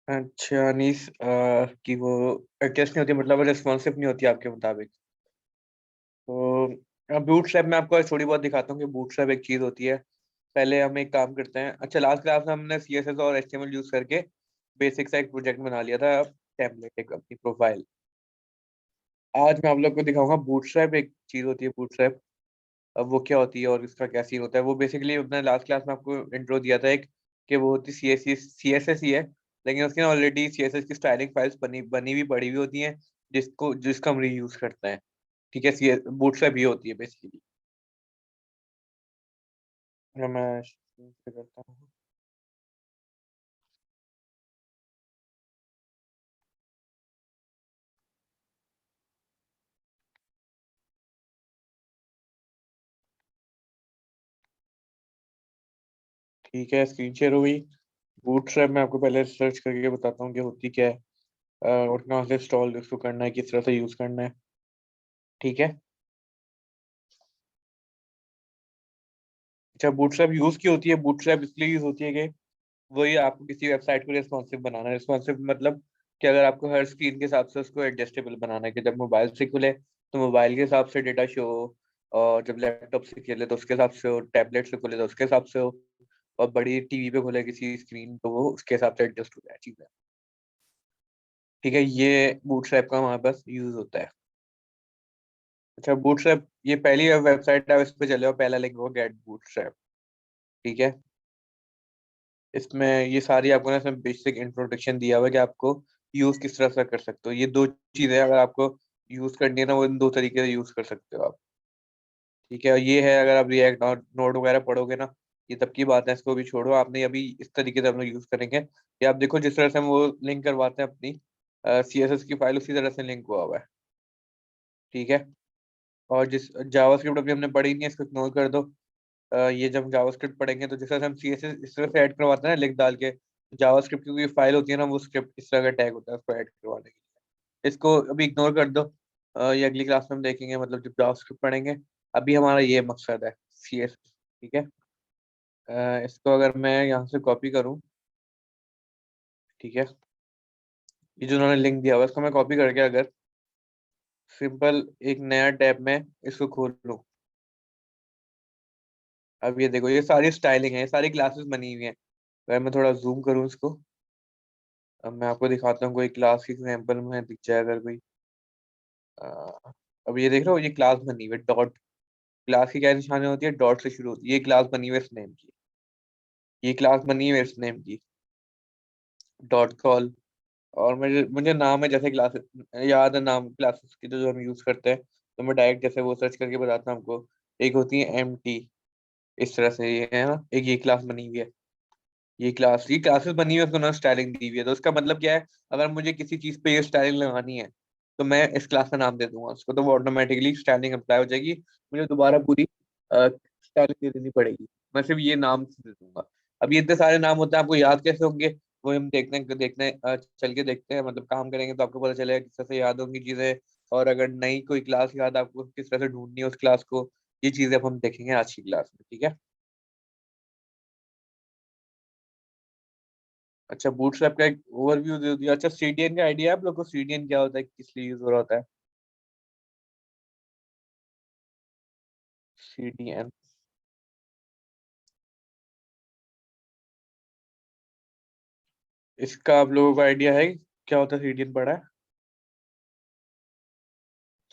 अच्छा अनीस, कि वो एडजस्ट नहीं होती, मतलब रिस्पॉन्सिव नहीं होती आपके मुताबिक। तो बूटस्ट्रैप में आपको थोड़ी बहुत दिखाता हूँ कि बूटस्ट्रैप एक चीज होती है। पहले हम एक काम करते हैं। अच्छा, लास्ट क्लास में हमने सीएसएस और एचटीएमएल यूज करके बेसिक सा एक प्रोजेक्ट बना लिया था, टेम्पलेट एक अपनी प्रोफाइल। आज मैं आप लोग को दिखाऊंगा बूटस्ट्रैप एक चीज होती है, बूटस्ट्रैप। अब वो क्या होती है और इसका क्या सीन होता है, वो बेसिकली अपने लास्ट क्लास में आपको इंट्रो दिया था एक, कि वो होती सीएसएस ही है। लेकिन उसकी ऑलरेडी सीएसएस की स्टाइलिंग फाइल्स बनी बनी हुई पड़ी हुई होती हैं, जिसको हम रीयूज करते हैं। ठीक है, सी बूटस्ट्रैप ये होती है बेसिकली। मैं शुरू से करता हूँ। ठीक है, स्क्रीन शेयर हो गई। बूटस्ट्रैप में आपको पहले सर्च करके बताता हूँ कि होती क्या है, और कहाँ से इंस्टॉल इसको करना है, किस तरह से यूज करना है। ठीक है। अच्छा, बूटस्ट्रैप यूज की होती है, बूटस्ट्रैप इसलिए यूज होती है कि वही आपको किसी वेबसाइट को रिस्पॉन्सिव बनाना है। रिस्पॉन्सिव मतलब कि अगर आपको हर स्क्रीन के हिसाब से उसको एडजस्टेबल बनाना है, कि जब मोबाइल से खुले तो मोबाइल के हिसाब से डेटा शो हो, और जब लैपटॉप से खेले तो उसके हिसाब से हो, टैबलेट से खुले तो उसके हिसाब से हो, और बड़ी टीवी पे खुले किसी स्क्रीन तो वो उसके हिसाब से एडजस्ट हो जाए चीजें। ठीक है, ये बूटस्ट्रैप का हमारे पास यूज होता है। अच्छा, बूटस्ट्रैप ये पहली वेबसाइट है, आप इस पे चले हो, पहला लिंक होगा गेट बूटस्ट्रैप। ठीक है। इसमें ये सारी आपको ना इसमें बेसिक इंट्रोडक्शन दिया हुआ है कि आपको यूज किस तरह से कर सकते हो। ये दो चीजें अगर आपको यूज करनी है ना, वो इन दो तरीके से यूज कर सकते हो आप। ठीक है, और ये है अगर आप रिएक्ट और नोड वगैरह पढ़ोगे ना, ये तब की बात है, इसको भी छोड़ो। आपने अभी इस तरीके से हम लोग यूज करेंगे कि आप देखो जिस तरह से हम वो लिंक करवाते हैं अपनी सीएसएस की फाइल, उसी तरह से लिंक हुआ हुआ है। ठीक है। और जिस जावास्क्रिप्ट अभी हमने पढ़ी नहीं है, इसको इग्नोर कर दो। ये जब जावास्क्रिप्ट पढ़ेंगे तो जिस तरह से हम सीएसएस इस तरह से ऐड करवाते हैं ना, लिंक डाल के, जावास्क्रिप्ट की कोई फाइल होती है ना, वो स्क्रिप्ट इस तरह का टैग होता है उसको ऐड करवाने के लिए। इसको अभी इग्नोर कर दो। ये अगली क्लास में हम देखेंगे, मतलब जब जावास्क्रिप्ट पढ़ेंगे। अभी हमारा ये मकसद है, सीएसएस। ठीक है। इसको अगर मैं यहाँ से कॉपी करूँ, ठीक है, ये जो उन्होंने लिंक दिया हुआ है इसको मैं कॉपी करके अगर सिंपल एक नया टैब में इसको खोल लूँ। अब ये देखो, ये सारी स्टाइलिंग है, ये सारी क्लासेस बनी हुई हैं। अगर मैं थोड़ा जूम करूँ इसको, अब मैं आपको दिखाता हूँ कोई क्लास की एग्जांपल में दिख जाए अगर कोई। अ, अब ये देख रहे हो, ये क्लास बनी हुई है डॉट। क्लास की क्या निशानी होती है, डॉट से शुरू होती है। ये क्लास बनी हुई है इस नेम की, ये क्लास बनी हुई है इस नेम की, डॉट कॉल। और मुझे मुझे नाम है जैसे क्लास याद है, नाम क्लासेस की जो हम यूज करते हैं, तो मैं डायरेक्ट जैसे वो सर्च करके बताता हूँ आपको। एक होती है एम टी, इस तरह से ये है ना, एक ये क्लास बनी हुई है। ये क्लासेस बनी हुई है, उसको उन्होंने स्टाइलिंग दी हुई है। तो उसका मतलब क्या है, अगर मुझे किसी चीज पे ये स्टाइलिंग लगानी है तो मैं इस क्लास का नाम दे दूंगा उसको, तो वो ऑटोमेटिकली स्टाइलिंग अप्लाई हो जाएगी। मुझे दोबारा पूरी स्टाइलिंग दे देनी पड़ेगी, मैं सिर्फ ये नाम दे दूंगा। अब ये इतने सारे नाम होते हैं, आपको याद कैसे होंगे? वो हम देखते हैं चल के देखते हैं, मतलब काम करेंगे तो आपको पता चलेगा किस तरह से याद होंगी चीजें। और अगर नई कोई क्लास याद आपको किस तरह से ढूंढनी है उस क्लास को, ये चीजें अब हम देखेंगे आज की क्लास में। ठीक है। अच्छा, बूटस्ट्रैप का एक ओवरव्यू दे दिया। अच्छा, सीडीएन का आइडिया है आप लोग को? सीडीएन क्या होता है, किस लिए यूज हो रहा होता है? सीडीएन, इसका आप लोगों को आइडिया है क्या होता है? सीडीएन पढ़ा है?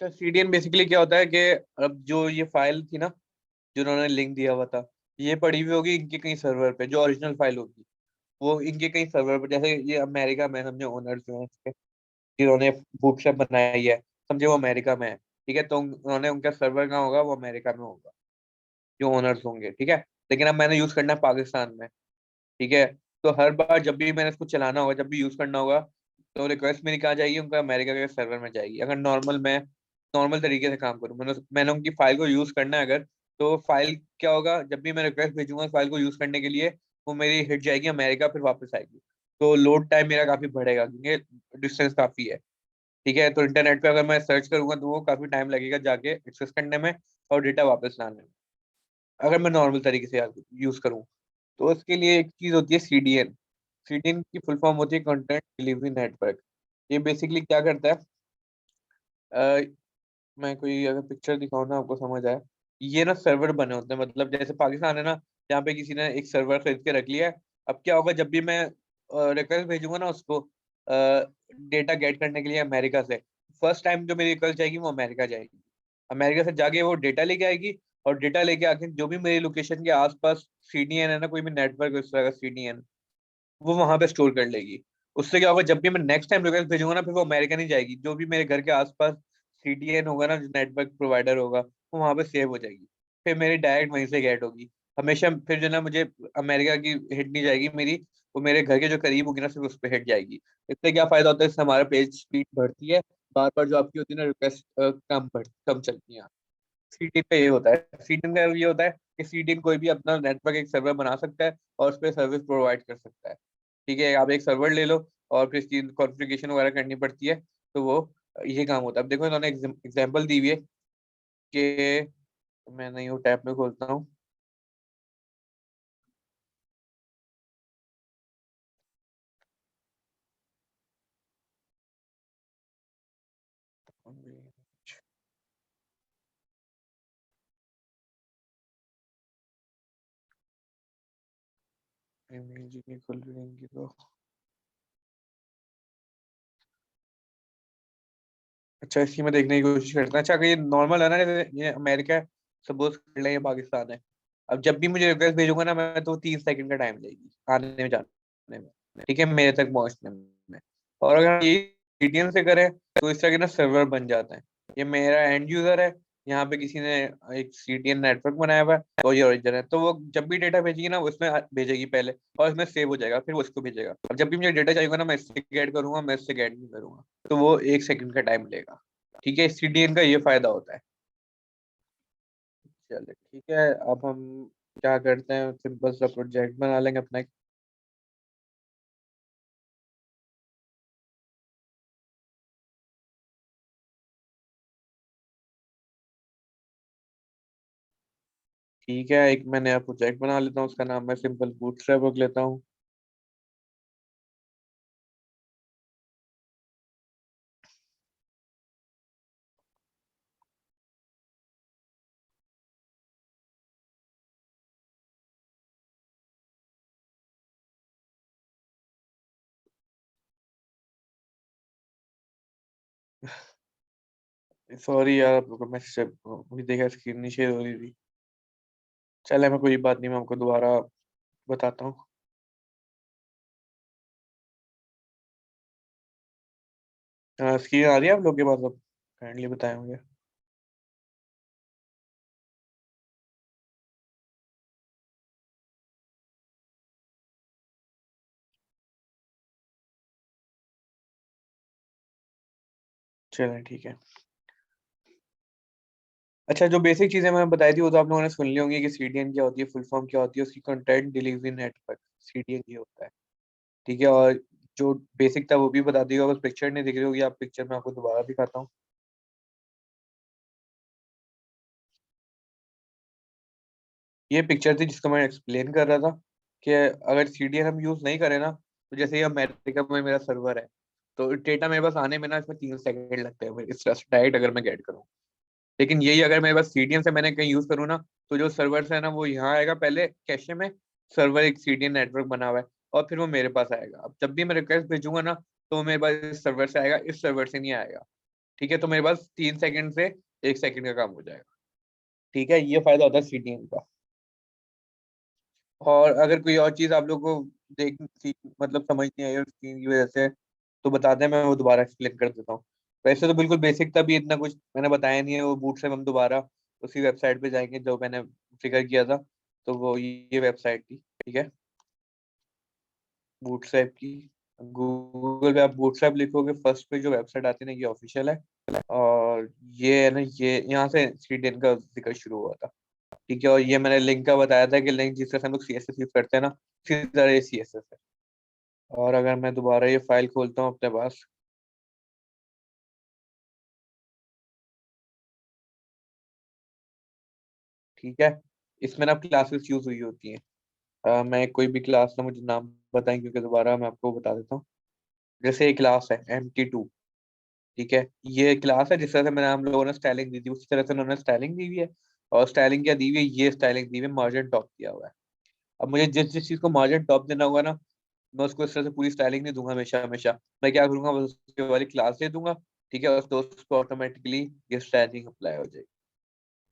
अच्छा, सीडीएन बेसिकली क्या होता है कि अब जो ये फाइल थी ना, जो उन्होंने लिंक दिया हुआ था, ये पड़ी हुई होगी इनके कहीं सर्वर पे, जो ओरिजिनल फाइल होगी वो इनके कहीं सर्वर पे। जैसे ये अमेरिका में समझे ओनर्स जो है इसके, जिन्होंने बूटस्ट्रैप बनाई है, समझे वो अमेरिका में है। ठीक है, तो उन्होंने उनका सर्वर कहाँ होगा, वो अमेरिका में होगा, जो ओनर्स होंगे। ठीक है। लेकिन अब मैंने यूज करना है पाकिस्तान में। ठीक है। तो हर बार जब भी मैंने इसको चलाना होगा, जब भी यूज करना होगा, तो रिक्वेस्ट मेरी कहाँ जाएगी, उनका अमेरिका के सर्वर में जाएगी। अगर नॉर्मल तरीके से काम करूँ, मैंने उनकी फाइल को यूज करना है अगर, तो फाइल क्या होगा, जब भी मैं रिक्वेस्ट भेजूंगा फाइल को यूज करने के लिए, वो मेरी हिट जाएगी अमेरिका, फिर वापस आएगी। तो लोड टाइम मेरा काफी बढ़ेगा क्योंकि डिस्टेंस काफी है। ठीक है, तो इंटरनेट पे अगर मैं सर्च करूंगा तो वो काफी टाइम लगेगा जाके एक्सेस करने में और डेटा वापस लाने में, अगर मैं नॉर्मल तरीके से यूज करूँ। तो उसके लिए एक चीज होती है सीडीएन। सीडीएन की फुल फॉर्म होती है कंटेंट डिलीवरी नेटवर्क। ये बेसिकली क्या करता है, अ, मैं कोई अगर पिक्चर दिखाऊं ना आपको समझ आए, ये ना सर्वर बने होते हैं, मतलब जैसे पाकिस्तान है ना, यहाँ पे किसी ने एक सर्वर खरीद के रख लिया है। अब क्या होगा, जब भी मैं रिक्वेस्ट भेजूंगा ना उसको डेटा गेट करने के लिए अमेरिका से, फर्स्ट टाइम जो मेरी रिक्वेस्ट जाएगी वो अमेरिका जाएगी। अमेरिका से जाके वो डेटा लेके आएगी, और डेटा लेके आके जो भी मेरी लोकेशन के आसपास सीडीएन है ना, कोई भी नेटवर्क इस तरह का सीडीएन, वो वहां पे स्टोर कर लेगी। उससे क्या होगा, जब भी मैं नेक्स्ट टाइम रिक्वेस्ट भेजूंगा ना, फिर वो अमेरिका नहीं जाएगी, जो भी मेरे घर के आसपास सीडीएन होगा ना, जो नेटवर्क प्रोवाइडर होगा, वो वहां पे सेव हो जाएगी। फिर मेरी डायरेक्ट वहीं से गेट होगी हमेशा। फिर जो ना मुझे अमेरिका की हिट नहीं जाएगी मेरी, वो मेरे घर के जो करीब होगी ना, सिर्फ उस पर हिट जाएगी। इससे क्या फायदा होता है, इससे हमारा पेज स्पीड बढ़ती है, बार बार जो आपकी होती है ना रिक्वेस्ट कम चलती है। सीडीन का ये होता है, सीडीन का ये होता है कि सीडीन कोई भी अपना नेटवर्क एक सर्वर बना सकता है और उस पर सर्विस प्रोवाइड कर सकता है। ठीक है, आप एक सर्वर ले लो और फिर इसकी कॉन्फ़िगरेशन वगैरह करनी पड़ती है, तो वो ये काम होता है। अब देखो इन्होंने एग्जांपल दी हुई है कि, मैं नहीं हूँ टैब में खोलता हूँ। इमेज नहीं खुल रही तो, अच्छा इसी में देखने की कोशिश करते हैं। अच्छा अगर ये नॉर्मल है ना, जैसे ये अमेरिका है, सपोज कर लें ये पाकिस्तान है, अब जब भी मुझे रिक्वेस्ट भेजूंगा ना मैं, तो 30 सेकंड का टाइम लेगी आने में जाने में, ठीक है, मेरे तक पहुंचने में। और अगर हम ये सीडीएन से करें तो इस तरह के ना सर्वर बन जाते हैं। ये मेरा एंड यूजर है, यहाँ पे किसी ने एक सीडीएन नेटवर्क बनाया हुआ है, और ये ओरिजिन है, तो वो जब भी डेटा भेजेगी ना, वो इसमें भेजेगी पहले, और इसमें सेव हो जाएगा, फिर वो उसको भेजेगा। अब जब भी मुझे डेटा चाहिए ना, मैं इससे गेट करूंगा, मैं इससे गेट नहीं करूंगा, तो वो 1 सेकंड का टाइम लेगा। ठीक है, सीडीएन का ये फायदा होता है। चलिए ठीक है, अब हम क्या करते हैं, सिंपल सा प्रोजेक्ट बना लेंगे अपना एक। ठीक है, एक मैं नया प्रोजेक्ट बना लेता हूँ, उसका नाम मैं सिंपल बूटस्ट्रैप रख लेता हूँ। सॉरी यार, आप लोगों को मैं मुझे देखा स्क्रीन नहीं शेयर हो रही थी। चले, मैं कोई बात नहीं, मैं आपको दोबारा बताता हूँ। स्क्रीन आ रही है आप लोग के पास अब? काइंडली बताएं मुझे। चलें ठीक है। अच्छा, जो बेसिक चीजें मैंने बताई थी वो तो आप लोगों ने सुन ली होंगी, कि सीडीएन क्या होती है, फुल फॉर्म क्या होती है उसकी, कंटेंट डिलीवरी नेटवर्क, सीडीएन ये होता है। ठीक है, और जो बेसिक था वो भी बता दिया, बस पिक्चर नहीं दिख रही होगी, आप पिक्चर में आपको दोबारा दिखाता हूँ। ये पिक्चर थी जिसको मैं एक्सप्लेन कर रहा था, कि अगर सीडीएन हम यूज नहीं करें ना, तो जैसे ये अमेरिका में मेरा सर्वर है, तो डेटा मेरे पास आने में ना इसमें 3 सेकंड लगते हैं इस तरह से डायरेक्ट अगर मैं गेट करूँ। लेकिन यही अगर मेरे पास सीडीएन से मैंने कहीं यूज करूँ ना, तो जो सर्वर से है ना, वो यहाँ आएगा पहले कैशे में, सर्वर एक सीडीएन नेटवर्क बना हुआ है, और फिर वो मेरे पास आएगा। अब जब भी मैं रिक्वेस्ट भेजूंगा ना, तो वो मेरे पास इस सर्वर से आएगा, इस सर्वर से नहीं आएगा। ठीक है, तो मेरे पास 3 सेकंड से 1 सेकंड का काम हो जाएगा। ठीक है, ये फायदा होता है सीडीएन का। और अगर कोई और चीज आप लोग को देख मतलब समझ नहीं आई और स्क्रीन की वजह से, तो बता दें, मैं वो दोबारा एक्सप्लेन कर देता हूँ। वैसे तो बिल्कुल बेसिक था भी, इतना कुछ मैंने बताया नहीं है। वो बूट से हम दोबारा उसी वेबसाइट पे जाएंगे जो मैंने फिगर किया था, तो वो ये वेबसाइट थी। ठीक है, बूटस्ट्रैप की, गूगल पे आप बूटस्ट्रैप लिखोगे, फर्स्ट पे जो वेबसाइट आती है ना, ये ऑफिशियल है। और ये है ना, ये यहाँ से स्वीडन का जिक्र शुरू हुआ था। ठीक है, और ये मैंने लिंक का बताया था कि लिंक जिस तरह से हम लोग सीएसएस यूज करते हैं ना, इसी तरह ये सीएसएस है। और अगर मैं दोबारा ये फाइल खोलता हूँ अपने पास, ठीक है, इसमें ना क्लासेस यूज हुई होती हैं। मैं कोई भी क्लास ना मुझे नाम बताएं, क्योंकि दोबारा मैं आपको बता देता हूँ। जैसे एक क्लास है MT2, ठीक है, ये क्लास है जिस तरह से मैंने हम लोगों ने स्टाइलिंग दी थी उसी तरह से उन्होंने स्टाइलिंग दी हुई है। और स्टाइलिंग क्या दी हुई है, ये स्टाइलिंग दी हुई है, मार्जिन टॉप दिया हुआ है। अब मुझे जिस जिस चीज को मार्जिन टॉप देना होगा ना, मैं उसको इस तरह से पूरी स्टाइलिंग नहीं दूंगा हमेशा हमेशा। मैं क्या करूंगा, बस उसके वाली क्लास दे दूंगा, ठीक है, और तो उस पर ऑटोमेटिकली ये स्टाइलिंग अप्लाई हो जाएगी।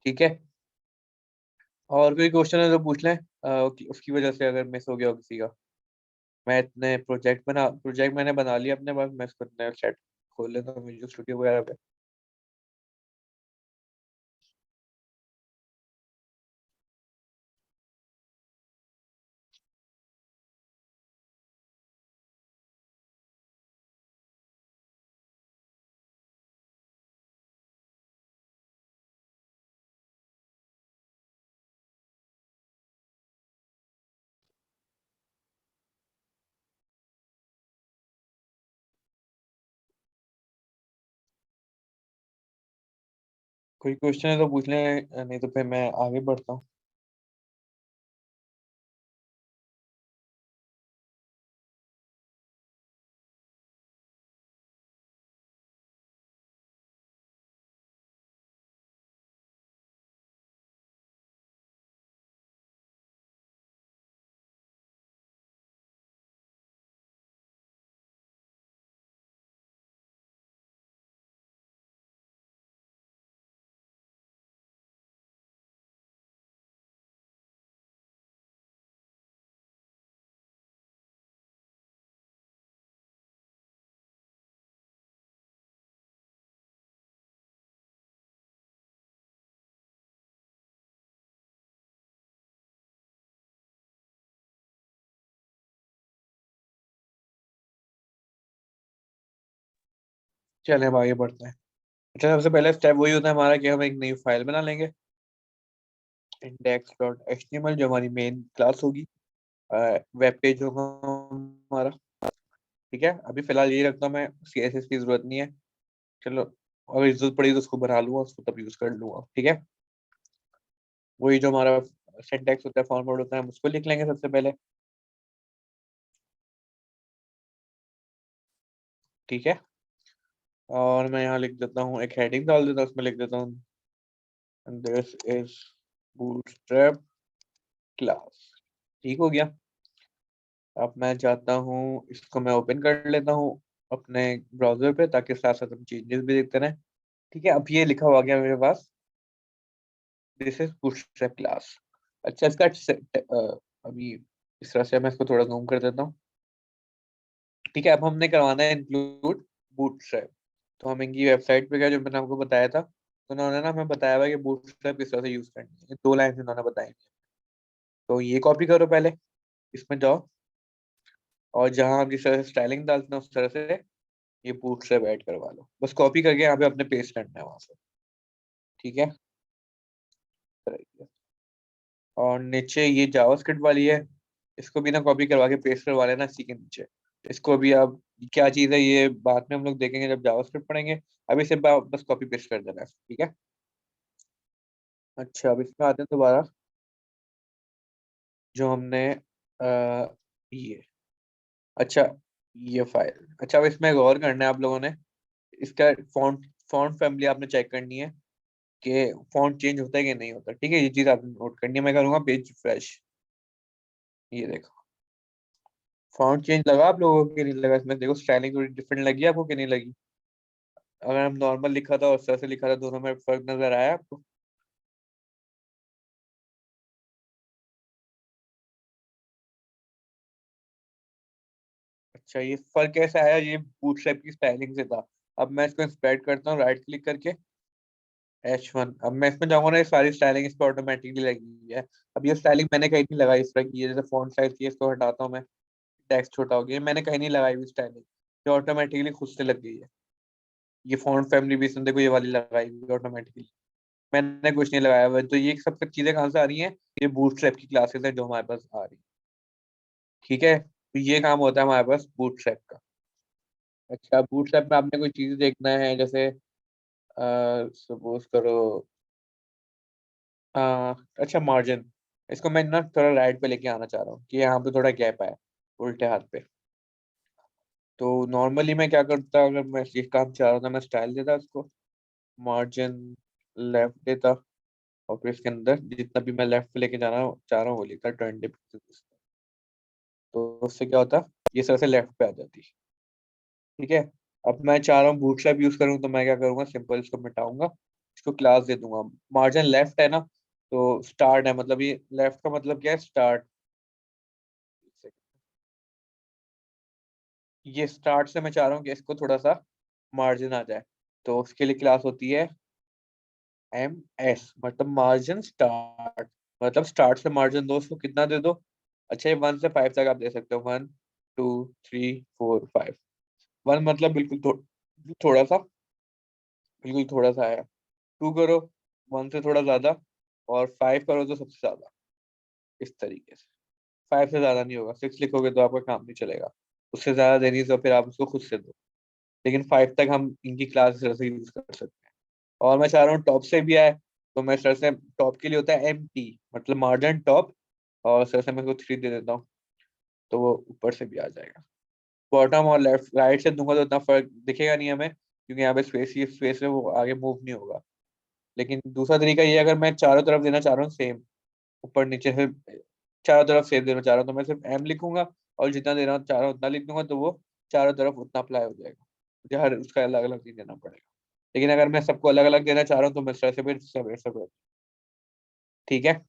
ठीक है, और कोई क्वेश्चन है तो पूछ लें, उसकी वजह से अगर मिस हो गया हो किसी का। मैं इतने प्रोजेक्ट मैंने बना लिया अपने पास, मैं इसको इतने सेट खोल लेता हूँ विजुअल स्टूडियो वगैरह पे। कोई क्वेश्चन है तो पूछ लें, नहीं तो फिर मैं आगे बढ़ता हूँ। चले अब आगे बढ़ते हैं। अच्छा, सबसे पहला स्टेप वही होता है हमारा कि हम एक नई फाइल बना लेंगे, index.html, जो हमारी मेन क्लास होगी, वेब पेज होगा हमारा। ठीक है, अभी फिलहाल ये रखता हूँ मैं, CSS की जरूरत नहीं है। चलो, अगर जरूरत पड़ी तो उसको बना लूंगा, उसको तब यूज कर लूंगा। ठीक है, वही जो हमारा सिंटैक्स होता है, फॉर्मेट होता है, हम उसको लिख लेंगे सबसे पहले। ठीक है, और मैं यहाँ लिख देता हूँ, एक हेडिंग डाल देता हूँ, उसमें लिख देता हूँ दिस इज बूटस्ट्रैप क्लास। ठीक हो गया। अब मैं चाहता हूँ इसको मैं ओपन कर लेता हूँ अपने ब्राउजर पे, ताकि साथ साथ हम चेंजेस भी देखते रहें। ठीक है, अब ये लिखा हुआ गया मेरे पास, दिस इज बूटस्ट्रैप क्लास। अच्छा, अभी इस तरह से मैं इसको थोड़ा जूम कर देता हूँ। ठीक है, अब हमने करवाना है इंक्लूड बूटस्ट्रैप। तो हम इनकी वेबसाइट पे गए, जो मैंने आपको बताया था, तो उन्होंने ना हमें बताया हुआ है कि बूटस्ट्रैप किस तरह से यूज करनी है, 2 लाइन उन्होंने बताई। तो ये कॉपी करो पहले, इसमें जाओ, और जहां हम जिस तरह से स्टाइलिंग डालते हैं उस तरह से ये बूटस्ट्रैप ऐड करवा लो। बस कॉपी करके यहाँ पे अपने पेस्ट करना है वहां से। ठीक है, और नीचे ये जावास्क्रिप्ट वाली है, इसको भी ना कॉपी करवा के पेस्ट करवा लेना इसी के नीचे। इसको भी अब क्या चीज़ है ये बाद में हम लोग देखेंगे जब जावास्क्रिप्ट पढ़ेंगे। अभी से बस कॉपी पेस्ट कर देना है, ठीक है। अच्छा, अब इसमें आते हैं दोबारा, जो हमने ये, अच्छा, ये फाइल, अच्छा, अब इसमें गौर करना है आप लोगों ने, इसका फॉन्ट फॉन्ट फैमिली आपने चेक करनी है कि फॉन्ट चेंज होता है कि नहीं होता। ठीक है, ये चीज़ आपने नोट करनी है। मैं करूँगा पेज फ्रेश, ये देखो, फॉन्ट चेंज लगा आप लोगों को कि नहीं लगा, इसमें देखो स्टाइलिंग थोड़ी डिफरेंट लगी आपको कि नहीं लगी। अगर हम नॉर्मल लिखा था और इस तरह से लिखा था, दोनों में फर्क नजर आया आपको। अच्छा, ये फर्क कैसे आया, ये बूटस्ट्रैप की स्टाइलिंग से था। अब मैं इसको इंस्पेक्ट करता हूँ राइट क्लिक करके, H1। अब मैं इसमें जाऊंगा ना, ये सारी स्टाइलिंग इस पर ऑटोमेटिकली लगी हुई है। अब ये स्टाइलिंग मैंने कहीं नहीं लगाई इस तरह की, ये जैसे फॉन्ट साइज की है, इसको हटाता हूँ मैं, टेक्स्ट छोटा हो गया, मैंने कहीं नहीं लगाई हुई स्टाइलिंग, ये ऑटोमेटिकली खुद से लग गई है। ये फॉन्ट फैमिली भी इसने देखो ये वाली लगाई हुई ऑटोमेटिकली, मैंने कुछ नहीं लगाया हुआ है। तो ये सब चीजें कहाँ से आ रही हैं, ये बूटस्ट्रैप की क्लासेस है जो हमारे पास आ रही है। ठीक है, तो ये काम होता है हमारे पास बूटस्ट्रैप का। अच्छा, बूटस्ट्रैप में आपने कोई चीज देखना है, जैसे सपोज करो, अच्छा, मार्जिन। इसको मैं ना थोड़ा राइट पे लेके आना चाह रहा हूँ कि यहाँ पे थोड़ा गैप आया उल्टे हाथ पे। तो नॉर्मली मैं क्या करता, अगर मैं ये काम चाह रहा था, मैं स्टाइल देता इसको, मार्जिन लेफ्ट देता, और फिर इसके अंदर जितना भी मैं लेफ्ट पे लेके जाना चाह रहा हूँ वो लिखता 20 पिक्सल। तो उससे क्या होता, ये सर से लेफ्ट पे आ जाती। ठीक है। अब मैं चाह रहा हूँ बूटस्ट्रैप यूज करूँ, तो मैं क्या करूंगा, सिंपल इसको मिटाऊंगा, इसको क्लास दे दूंगा। मार्जिन लेफ्ट है ना, तो स्टार्ट है, मतलब ये लेफ्ट का मतलब क्या है, स्टार्ट। ये स्टार्ट से मैं चाह रहा हूँ कि इसको थोड़ा सा मार्जिन आ जाए, तो उसके लिए क्लास होती है MS, मतलब मार्जिन स्टार्ट। मतलब स्टार्ट से मार्जिन दो, उसको कितना दे दो। अच्छा, ये 1 से 5 तक आप दे सकते हो, 1 2 3 4 5। 1 मतलब बिल्कुल थोड़ा सा, बिल्कुल थोड़ा सा आया। 2 करो, 1 से थोड़ा ज्यादा, और 5 करो तो सबसे ज्यादा। इस तरीके से 5 से ज्यादा नहीं होगा, 6 लिखोगे तो आपका काम नहीं चलेगा। उससे ज्यादा देनी तो फिर आप उसको खुद से दो, लेकिन 5 तक हम इनकी क्लास से यूज कर सकते हैं। और मैं चाह रहा हूँ टॉप से भी आए, तो मैं सर से, टॉप के लिए होता है MP, मतलब मार्जिन टॉप, और सर से मैं इसको 3 दे देता हूँ, तो वो ऊपर से भी आ जाएगा। बॉटम और लेफ्ट राइट से दूंगा तो इतना फर्क दिखेगा नहीं हमें, क्योंकि यहाँ पे स्पेस, ही स्पेस है, वो आगे मूव नहीं होगा। लेकिन दूसरा तरीका ये, अगर मैं चारों तरफ देना चाह रहा हूँ सेम, ऊपर नीचे से चारों तरफ सेम देना चाह रहा हूँ, तो मैं सिर्फ M लिखूंगा, और जितना देना चाह रहा हूँ उतना लिख दूंगा, तो वो चारों तरफ उतना अप्लाई हो जाएगा। मुझे हर उसका अलग अलग नहीं देना पड़ेगा। लेकिन अगर मैं सबको अलग अलग देना चाह रहा हूँ, तो मैं से फिर सेपरेट सेपरेट। ठीक है।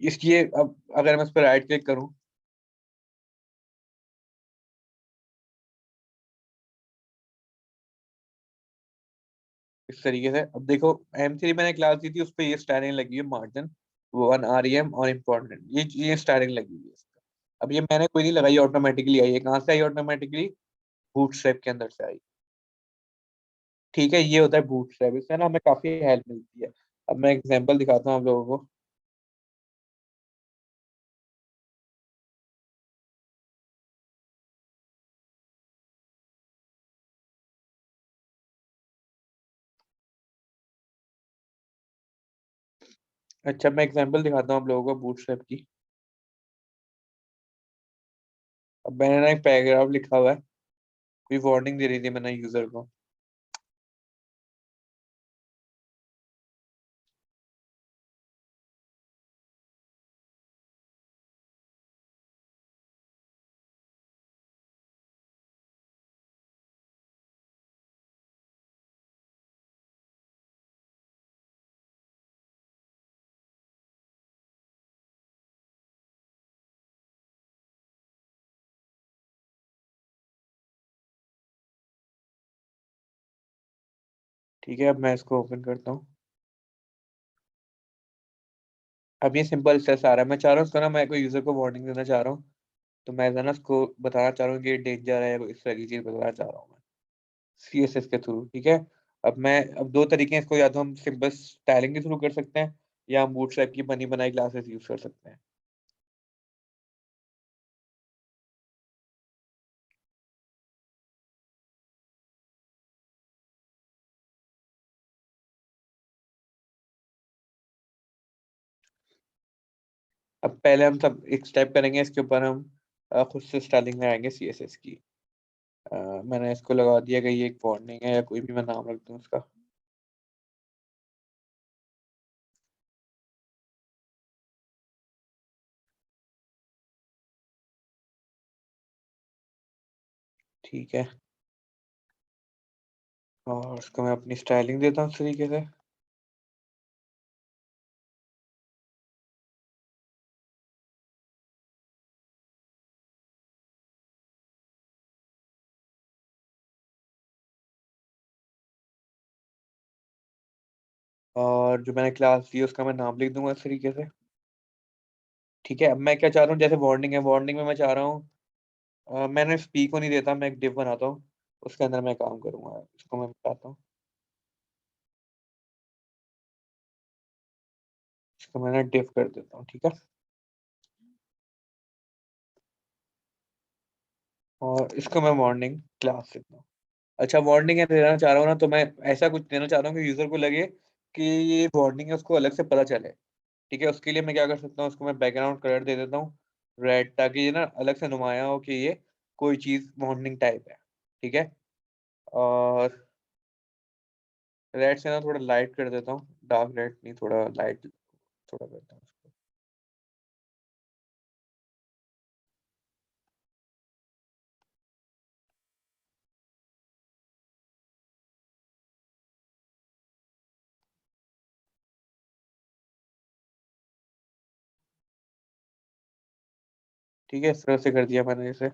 इसलिए अब अगर मैं इस पर राइट क्लिक करूँ, इस तरीके से, अब देखो M3 मैंने क्लास दी थी, उस पर ये स्टाइलिंग लगी है, मार्जिन 1 REM और इम्पोर्टेंट, ये स्टाइलिंग लगी हुई है इसका। अब ये मैंने कोई नहीं लगाई, ऑटोमेटिकली आई है। कहाँ से आई ऑटोमेटिकली? बूटस्ट्रैप के अंदर से आई। ठीक है, ये होता है बूटस्ट्रैप, इससे ना हमें काफी हेल्प मिलती है। अब मैं एग्जांपल दिखाता हूँ आप लोगों को। अच्छा, मैं एग्जांपल दिखाता हूँ आप लोगों को बूटस्ट्रैप की। अब मैंने ना एक पैराग्राफ लिखा हुआ है, कोई वार्निंग दे रही थी मैंने यूजर को। ठीक है, अब मैं इसको ओपन करता हूँ। अब ये सिंपल स्टेप्स आ रहा है, मैं चाह रहा हूँ इसको ना, मैं कोई यूजर को वार्निंग देना चाह रहा हूँ, तो मैं ना उसको बताना चाह रहा हूँ कि ये डेंजर है, इस तरह की चीज बताना चाह रहा हूँ मैं, CSS के थ्रू। ठीक है। अब दो तरीके हैं इसको, या तो हम सिंपल स्टाइलिंग के थ्रू कर सकते हैं, या हम बूटस्ट्रैप की बनी बनाई क्लासेस यूज कर सकते हैं। अब पहले हम सब एक स्टेप करेंगे, इसके ऊपर हम खुद से स्टाइलिंग लगाएंगे CSS की। मैंने इसको लगा दिया कि ये एक वार्निंग है, या कोई भी मैं नाम रख दूँ उसका। ठीक है। और उसको मैं अपनी स्टाइलिंग देता हूँ इस तरीके से। और जो मैंने क्लास दी उसका मैं नाम लिख दूंगा इस तरीके से। ठीक है। अब मैं क्या चाह रहा हूँ, जैसे वार्निंग है, वार्निंग में मैं चाह रहा हूँ, मैंने स्पीक को नहीं देता, मैं एक डिव बनाता हूँ, उसके अंदर मैं काम करूंगा। इसको मैं बताता हूँ, इसको मैंने डिव कर देता हूँ। ठीक है। और इसको मैं वार्निंग क्लास देता हूँ। अच्छा, वार्निंग है देना चाह रहा हूँ ना, तो मैं ऐसा कुछ देना चाह रहा हूँ कि यूजर को लगे कि ये वार्निंग है, उसको अलग से पता चले। ठीक है, उसके लिए मैं क्या कर सकता हूँ, उसको मैं बैकग्राउंड कलर दे देता हूँ रेड, ताकि ये ना अलग से नुमाया हो कि ये कोई चीज मॉर्निंग टाइप है। ठीक है, और रेड से ना थोड़ा लाइट कर देता हूँ, डार्क रेड नहीं, थोड़ा लाइट थोड़ा करता हूँ उसको। ठीक है, इस तरह से कर दिया मैंने इसे।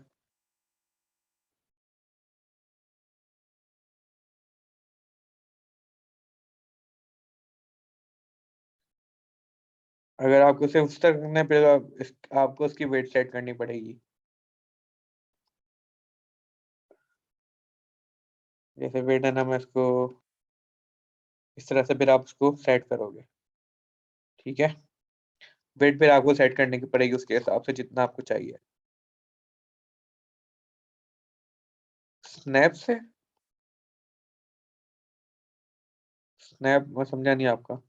अगर आपको सिर्फ उस तक करना है, फिर आपको उसकी वेट सेट करनी पड़ेगी। जैसे वेट है ना, मैं इसको इस तरह से फिर आप उसको सेट करोगे। ठीक है, वेट फिर आपको सेट करने की पड़ेगी उसके हिसाब से जितना आपको चाहिए। स्नैप से? स्नैप मैं समझा नहीं आपका।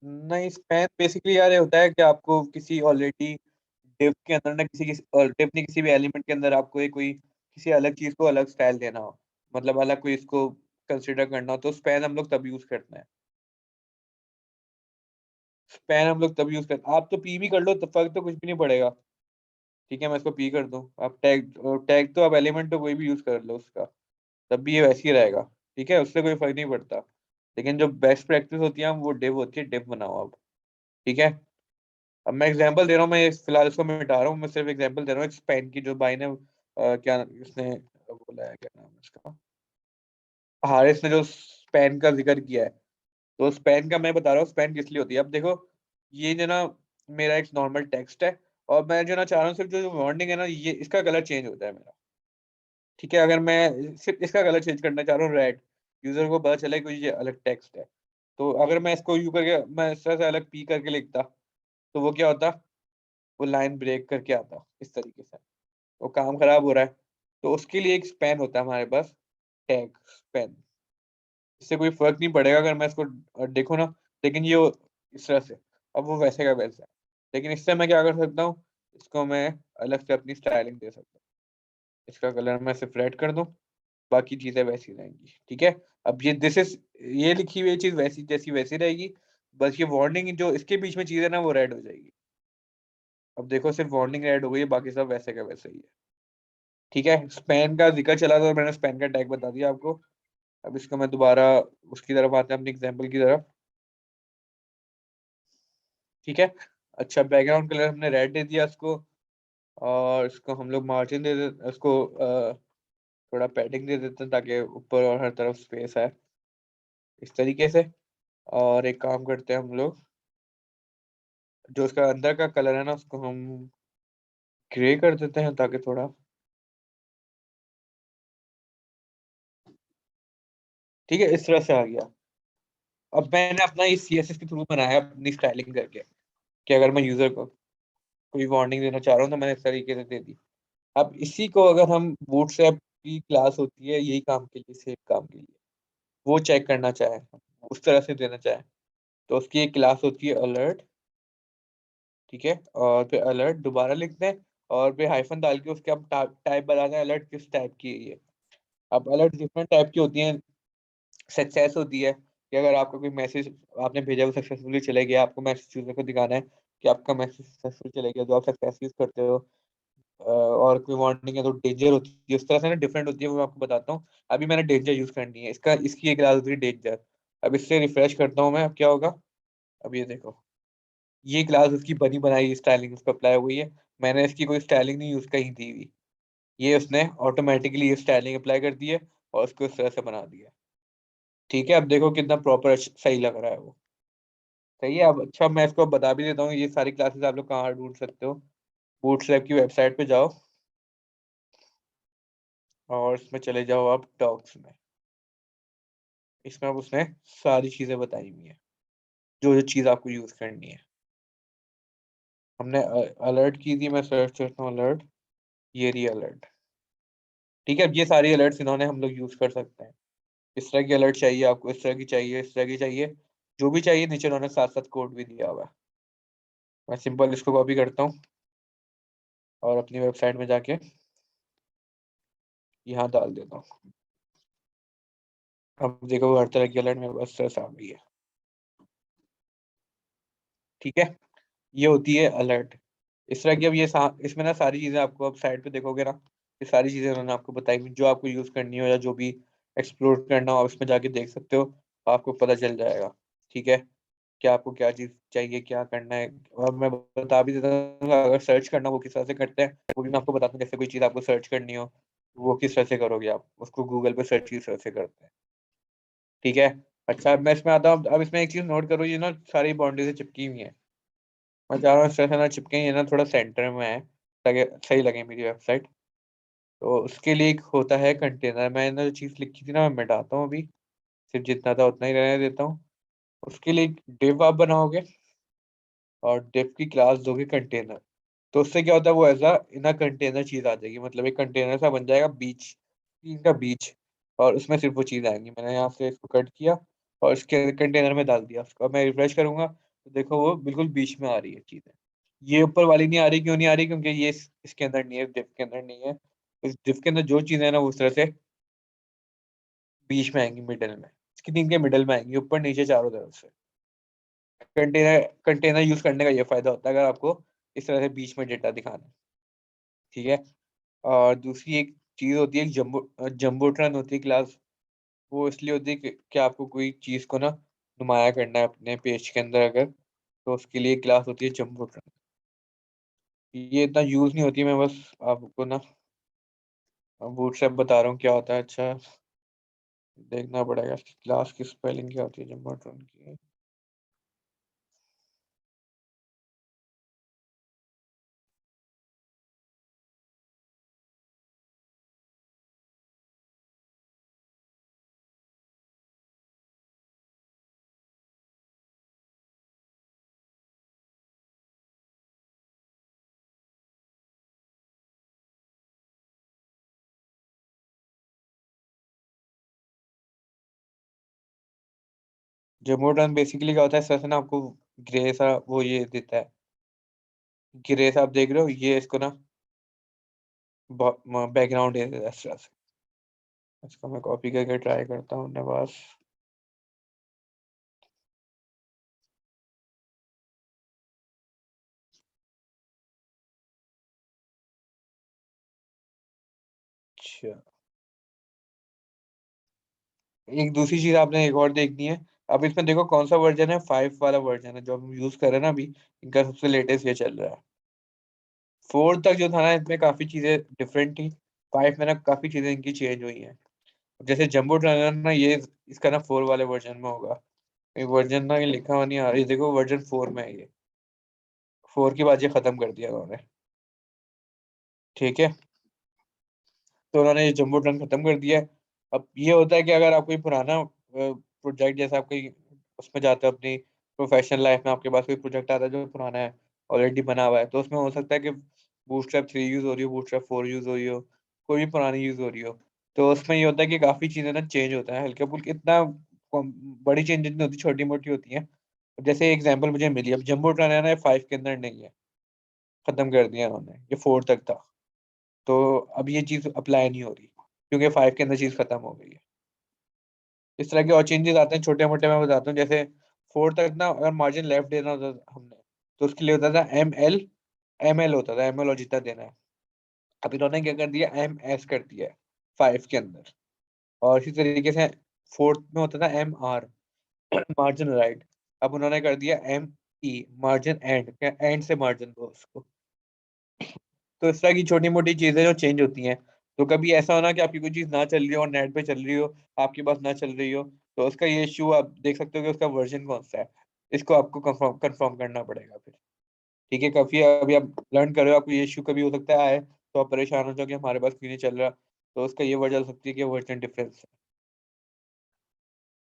नहीं, स्पैम बेसिकली यार ये होता है कि आपको किसी ऑलरेडी डिव के अंदर ना, किसी किसी और डिव नहीं, किसी भी एलिमेंट के अंदर आपको एक कोई किसी अलग चीज को अलग स्टाइल देना हो, मतलब अलग कोई इसको कंसिडर करना हो, तो स्पैन हम लोग तब यूज करते हैं। स्पैन हम लोग तब यूज करते हैं, आप तो पी भी कर लो तो फर्क तो कुछ भी नहीं पड़ेगा। ठीक है, मैं इसको पी कर दूं, आप टैग टैग तो आप एलिमेंट तो कोई भी यूज कर लो उसका, तब भी ये वैसे ही रहेगा। ठीक है, उससे कोई फर्क नहीं पड़ता। लेकिन जो बेस्ट प्रैक्टिस होती है वो डिव होती है, डिव बनाओ आप। ठीक है, अब मैं एग्जांपल दे रहा हूँ, मैं फिलहाल इसको मिटा रहा हूँ, मैं सिर्फ एग्जांपल दे रहा हूँ एक स्पेन की, जो भाई ने क्या इसने बोला है, क्या नाम है इसका, हारिस ने जो स्पेन का जिक्र किया है, तो स्पेन का मैं बता रहा हूँ स्पेन किस लिए होती है। अब देखो, ये जो ना मेरा एक नॉर्मल टेक्स्ट है, और मैं जो ना चाह रहा हूँ सिर्फ जो वार्निंग है ना, ये इसका कलर चेंज होता है मेरा। ठीक है, अगर मैं सिर्फ इसका कलर चेंज करना चाह रहा हूँ रेड, यूजर को पता चले कि ये अलग टेक्स्ट है, तो अगर मैं इसको यू करके मैं इस तरह से अलग पी करके लिखता, तो वो क्या होता, वो लाइन ब्रेक करके आता इस तरीके से, वो काम खराब हो रहा है। तो उसके लिए एक स्पैन होता है हमारे पास, टैग स्पैन। इससे कोई फर्क नहीं पड़ेगा अगर मैं इसको देखो ना, लेकिन ये इस तरह से, अब वो वैसे का वैसा है। लेकिन इससे मैं क्या कर सकता हूँ, इसको मैं अलग से अपनी स्टाइलिंग दे सकता हूँ। इसका कलर मैं सिर्फ रेड कर दूं, बाकी चीजें वैसी रहेंगी। ठीक है, अब ये दिस इज, ये लिखी हुई चीज वैसी जैसी वैसी रहेगी, बस ये वार्निंग जो इसके बीच में चीज है ना, वो रेड हो जाएगी। अब देखो, सिर्फ वार्निंग रेड हो गई है, बाकी सब वैसे का वैसे ही है। ठीक है, स्पैन का जिक्र चला तो मैंने स्पैन का टैग बता दिया आपको। अब इसको मैं दोबारा उसकी तरफ आते हैं, अपनी एग्जांपल की तरफ। ठीक है, अच्छा, बैकग्राउंड कलर हमने रेड दे दिया इसको, और इसको हम लोग मार्जिन दे दे, इसको थोड़ा पैडिंग दे देते हैं ताकि ऊपर और हर तरफ स्पेस है, इस तरीके से। और एक काम करते हैं हम लोग, जो उसका अंदर का कलर है ना, उसको हम ग्रे कर देते हैं ताकि थोड़ा, ठीक है, इस तरह से आ गया। अब मैंने अपना इस सीएसएस के थ्रू बनाया है अपनी स्टाइलिंग करके, कि अगर मैं यूजर को कोई वार्निंग देना चाह रहा हूँ तो मैंने इस तरीके से दे दी। अब इसी को अगर हम बूटस्ट्रैप की क्लास होती है यही काम के लिए, सेम काम के लिए, वो चेक करना चाहे, उस तरह से देना चाहे, तो उसकी एक क्लास होती है अलर्ट। ठीक है, और फिर अलर्ट दोबारा लिखते हैं, और फिर हाइफन डाल के उसके हम टाइप बताते हैं अलर्ट किस टाइप की है ये। अब अलर्ट डिफरेंट टाइप की होती हैं। सक्सेस होती है कि अगर आपका कोई मैसेज आपने भेजा वो सक्सेसफुली चले गया, आपको मैसेज यूजर को दिखाना है कि आपका मैसेज सक्सेसफुल चले गया, जो आप सक्सेस यूज करते हो। और कोई वार्निंग है तो डेंजर होती है, उस तरह से ना डिफरेंट होती है, वो मैं आपको बताता हूँ। अभी मैंने डेंजर यूज करनी है, इसका इसकी एक क्लास होती है डेंजर। अब इससे रिफ्रेश करता हूँ मैं, अब क्या होगा, अब ये देखो, ये क्लास उसकी बनी बनाई स्टाइलिंग उस पर अप्लाई हुई है। मैंने इसकी कोई स्टाइलिंग नहीं यूज कहीं दी हुई, ये उसने ऑटोमेटिकली ये स्टाइलिंग अप्लाई कर दी है, और उसको इस तरह से बना दिया। ठीक है, अब देखो कितना प्रॉपर सही लग रहा है वो। सही है, अब अच्छा मैं इसको बता भी देता हूँ, ये सारी क्लासेस आप लोग कहाँ ढूंढ सकते हो। बूटस्ट्रैप की वेबसाइट पे जाओ, और इसमें चले जाओ आप डॉक्स में। इसमें अब उसने सारी चीजें बताई हुई हैं, जो जो चीज आपको यूज करनी है। हमने अलर्ट की थी, मैं सर्च करता हूँ अलर्ट, ये रही अलर्ट। ठीक है, अब ये सारी अलर्ट्स इन्होंने हम लोग यूज कर सकते हैं। इस तरह की अलर्ट चाहिए आपको, इस तरह की चाहिए, इस तरह की चाहिए, जो भी चाहिए नीचे उन्होंने साथ साथ कोड भी दिया हुआ है। मैं सिंपल इसको कॉपी करता हूँ और अपनी वेबसाइट में जाके यहाँ डाल देता हूँ। अब देखो हर तरह की अलर्ट मेरे पास तरह से आ गई है। ठीक है, ये होती है अलर्ट। इस तरह की अब ये इसमें ना सारी चीजें आपको अब साइड पे देखोगे ना, ये सारी चीजें उन्होंने आपको बताई हुई, जो आपको यूज करनी हो या जो भी एक्सप्लोर करना हो आप इसमें जाके देख सकते हो, आपको पता चल जाएगा। ठीक है, क्या आपको क्या चीज चाहिए, क्या करना है। और मैं बता भी देता हूँ, अगर सर्च करना हो किस तरह से करते हैं वो भी मैं आपको बताता हूँ। जैसे कोई चीज आपको सर्च करनी हो, वो किस तरह से करोगे, आप उसको गूगल पे सर्च किस तरह से करते हैं। ठीक है। अच्छा, अब मैं इसमें आता हूँ। अब इसमें एक चीज नोट करो, ये ना सारी बाउंड्री से चिपकी हुई है। मैं चाह रहा हूँ इस तरह से ना चिपके, ये ना थोड़ा सेंटर में है ताकि सही लगे मेरी वेबसाइट। तो उसके लिए एक होता है कंटेनर। मैंने जो चीज लिखी थी ना मैं मिटाता हूँ अभी, सिर्फ जितना था उतना ही रहने देता हूँ। उसके लिए एक डिव आप बनाओगे और डिव की क्लास दोगे कंटेनर। तो उससे क्या होता है, वो ऐसा इन कंटेनर चीज आ जाएगी, मतलब एक कंटेनर सा बन जाएगा बीच, इनका बीच। और उसमें सिर्फ वो चीज आएंगी। मैंने यहाँ से इसको कट किया और इसके कंटेनर में डाल दिया उसको। अब मैं रिफ्रेश करूंगा तो देखो वो बिल्कुल बीच में आ रही है चीजें। ये ऊपर वाली नहीं आ रही, क्यों नहीं आ रही? क्योंकि ये इसके अंदर नहीं है, डिव के अंदर नहीं है। इस डिव के अंदर जो चीजें है ना वो उस तरह से बीच में आएंगी, मिडल में। इसकी तीन के मिडल में आएंगी, ऊपर नीचे चारों तरफ से। कंटेनर कंटेनर यूज करने का ये फायदा होता है अगर आपको इस तरह से बीच में डेटा दिखाना है। ठीक है। और दूसरी एक चीज होती है जम्बो जम्बोट्रन होती है क्लास। वो इसलिए होती है कि आपको कोई चीज को ना नुमाया करना है अपने पेज के अंदर अगर, तो उसके लिए क्लास होती है जम्बोट्रन। ये इतना यूज नहीं होती, मैं बस आपको ना बूटस्ट्रैप बता रहा हूँ क्या होता है। अच्छा, देखना पड़ेगा इसकी क्लास की स्पेलिंग क्या होती है जम्बोट्रन की। जम्बोट्रन बेसिकली क्या होता है, इस तरह से ना आपको ग्रे सा वो ये देता है। ग्रे सा आप देख रहे हो, ये इसको ना बैकग्राउंड है इस तरह से। इसको मैं कॉपी करके ट्राई करता हूँ अपने पास। अच्छा, एक दूसरी चीज आपने एक और देखनी है। अब इसमें देखो कौन सा वर्जन है, 5 वाला वर्जन है जो हम यूज कर रहे हैं ना अभी। इनका सबसे लेटेस्ट ये चल रहा है। 4 तक जो था ना इसमें काफी चीजें डिफरेंट थी। 5 में ना काफी चीजें इनकी चेंज हुई हैं। जैसे जंबो ट्रैवलर ना, ये इसका ना 4 वाले वर्जन में होगा। ये वर्जन ना ये लिखा हुआ नहीं आ रही, देखो वर्जन 4 में है ये। 4 की बात ये खत्म कर दिया उन्होंने। ठीक है, तो उन्होंने ये जंबो ट्रन खत्म कर दिया है। अब ये होता है कि अगर आप कोई पुराना प्रोजेक्ट, जैसे आप कोई उसमें जाते हो अपनी प्रोफेशनल लाइफ में, आपके पास कोई प्रोजेक्ट आता है जो पुराना है, ऑलरेडी बना हुआ है, तो उसमें हो सकता है कि बूटस्ट्रैप 3 यूज हो रही हो, बूटस्ट्रैप 4 यूज हो रही हो, कोई भी पुरानी यूज हो रही हो। तो उसमें ये होता है कि काफी चीजें ना चेंज होता है, हल्के फुल्के, इतना बड़ी चेंजेस नहीं होती, छोटी मोटी होती है। जैसे एग्जाम्पल मुझे मिली, अब जंबो ट्रन है ना 5 के अंदर नहीं है, खत्म कर दिया उन्होंने, ये 4 तक था। तो अब ये चीज अप्लाई नहीं हो रही क्योंकि 5 के अंदर चीज खत्म हो गई है। इस तरह के और चेंजेस आते हैं छोटे मोटे, मैं बताता हूँ। जैसे 4 तक ना अगर मार्जिन लेफ्ट देना होता था हमने, तो उसके लिए होता था एम एल होता था, एम एल और जितना देना है। अब इन्होंने क्या कर दिया, MS कर दिया है 5 के अंदर। और इसी तरीके से 4 में होता था MR, मार्जिन राइट। अब उन्होंने कर दिया ME, मार्जिन एंड, एंड से मार्जिन दो उसको। तो इस तरह की छोटी मोटी चीजें जो चेंज होती हैं। तो कभी ऐसा होना कि आपकी कोई चीज ना चल रही हो और नेट पे चल रही हो, आपके पास ना चल रही हो, तो उसका ये इशू आप देख सकते हो कि उसका वर्जन कौन सा है। इसको आपको कंफर्म कंफर्म करना पड़ेगा फिर। ठीक है, काफी अभी आप लर्न कर रहे हो, आपको ये इशू कभी हो सकता है आए, तो आप परेशान हो जाओ कि हमारे पास क्यों नहीं चल रहा। तो उसका ये वजह हो सकती है कि वर्जन डिफरेंस है।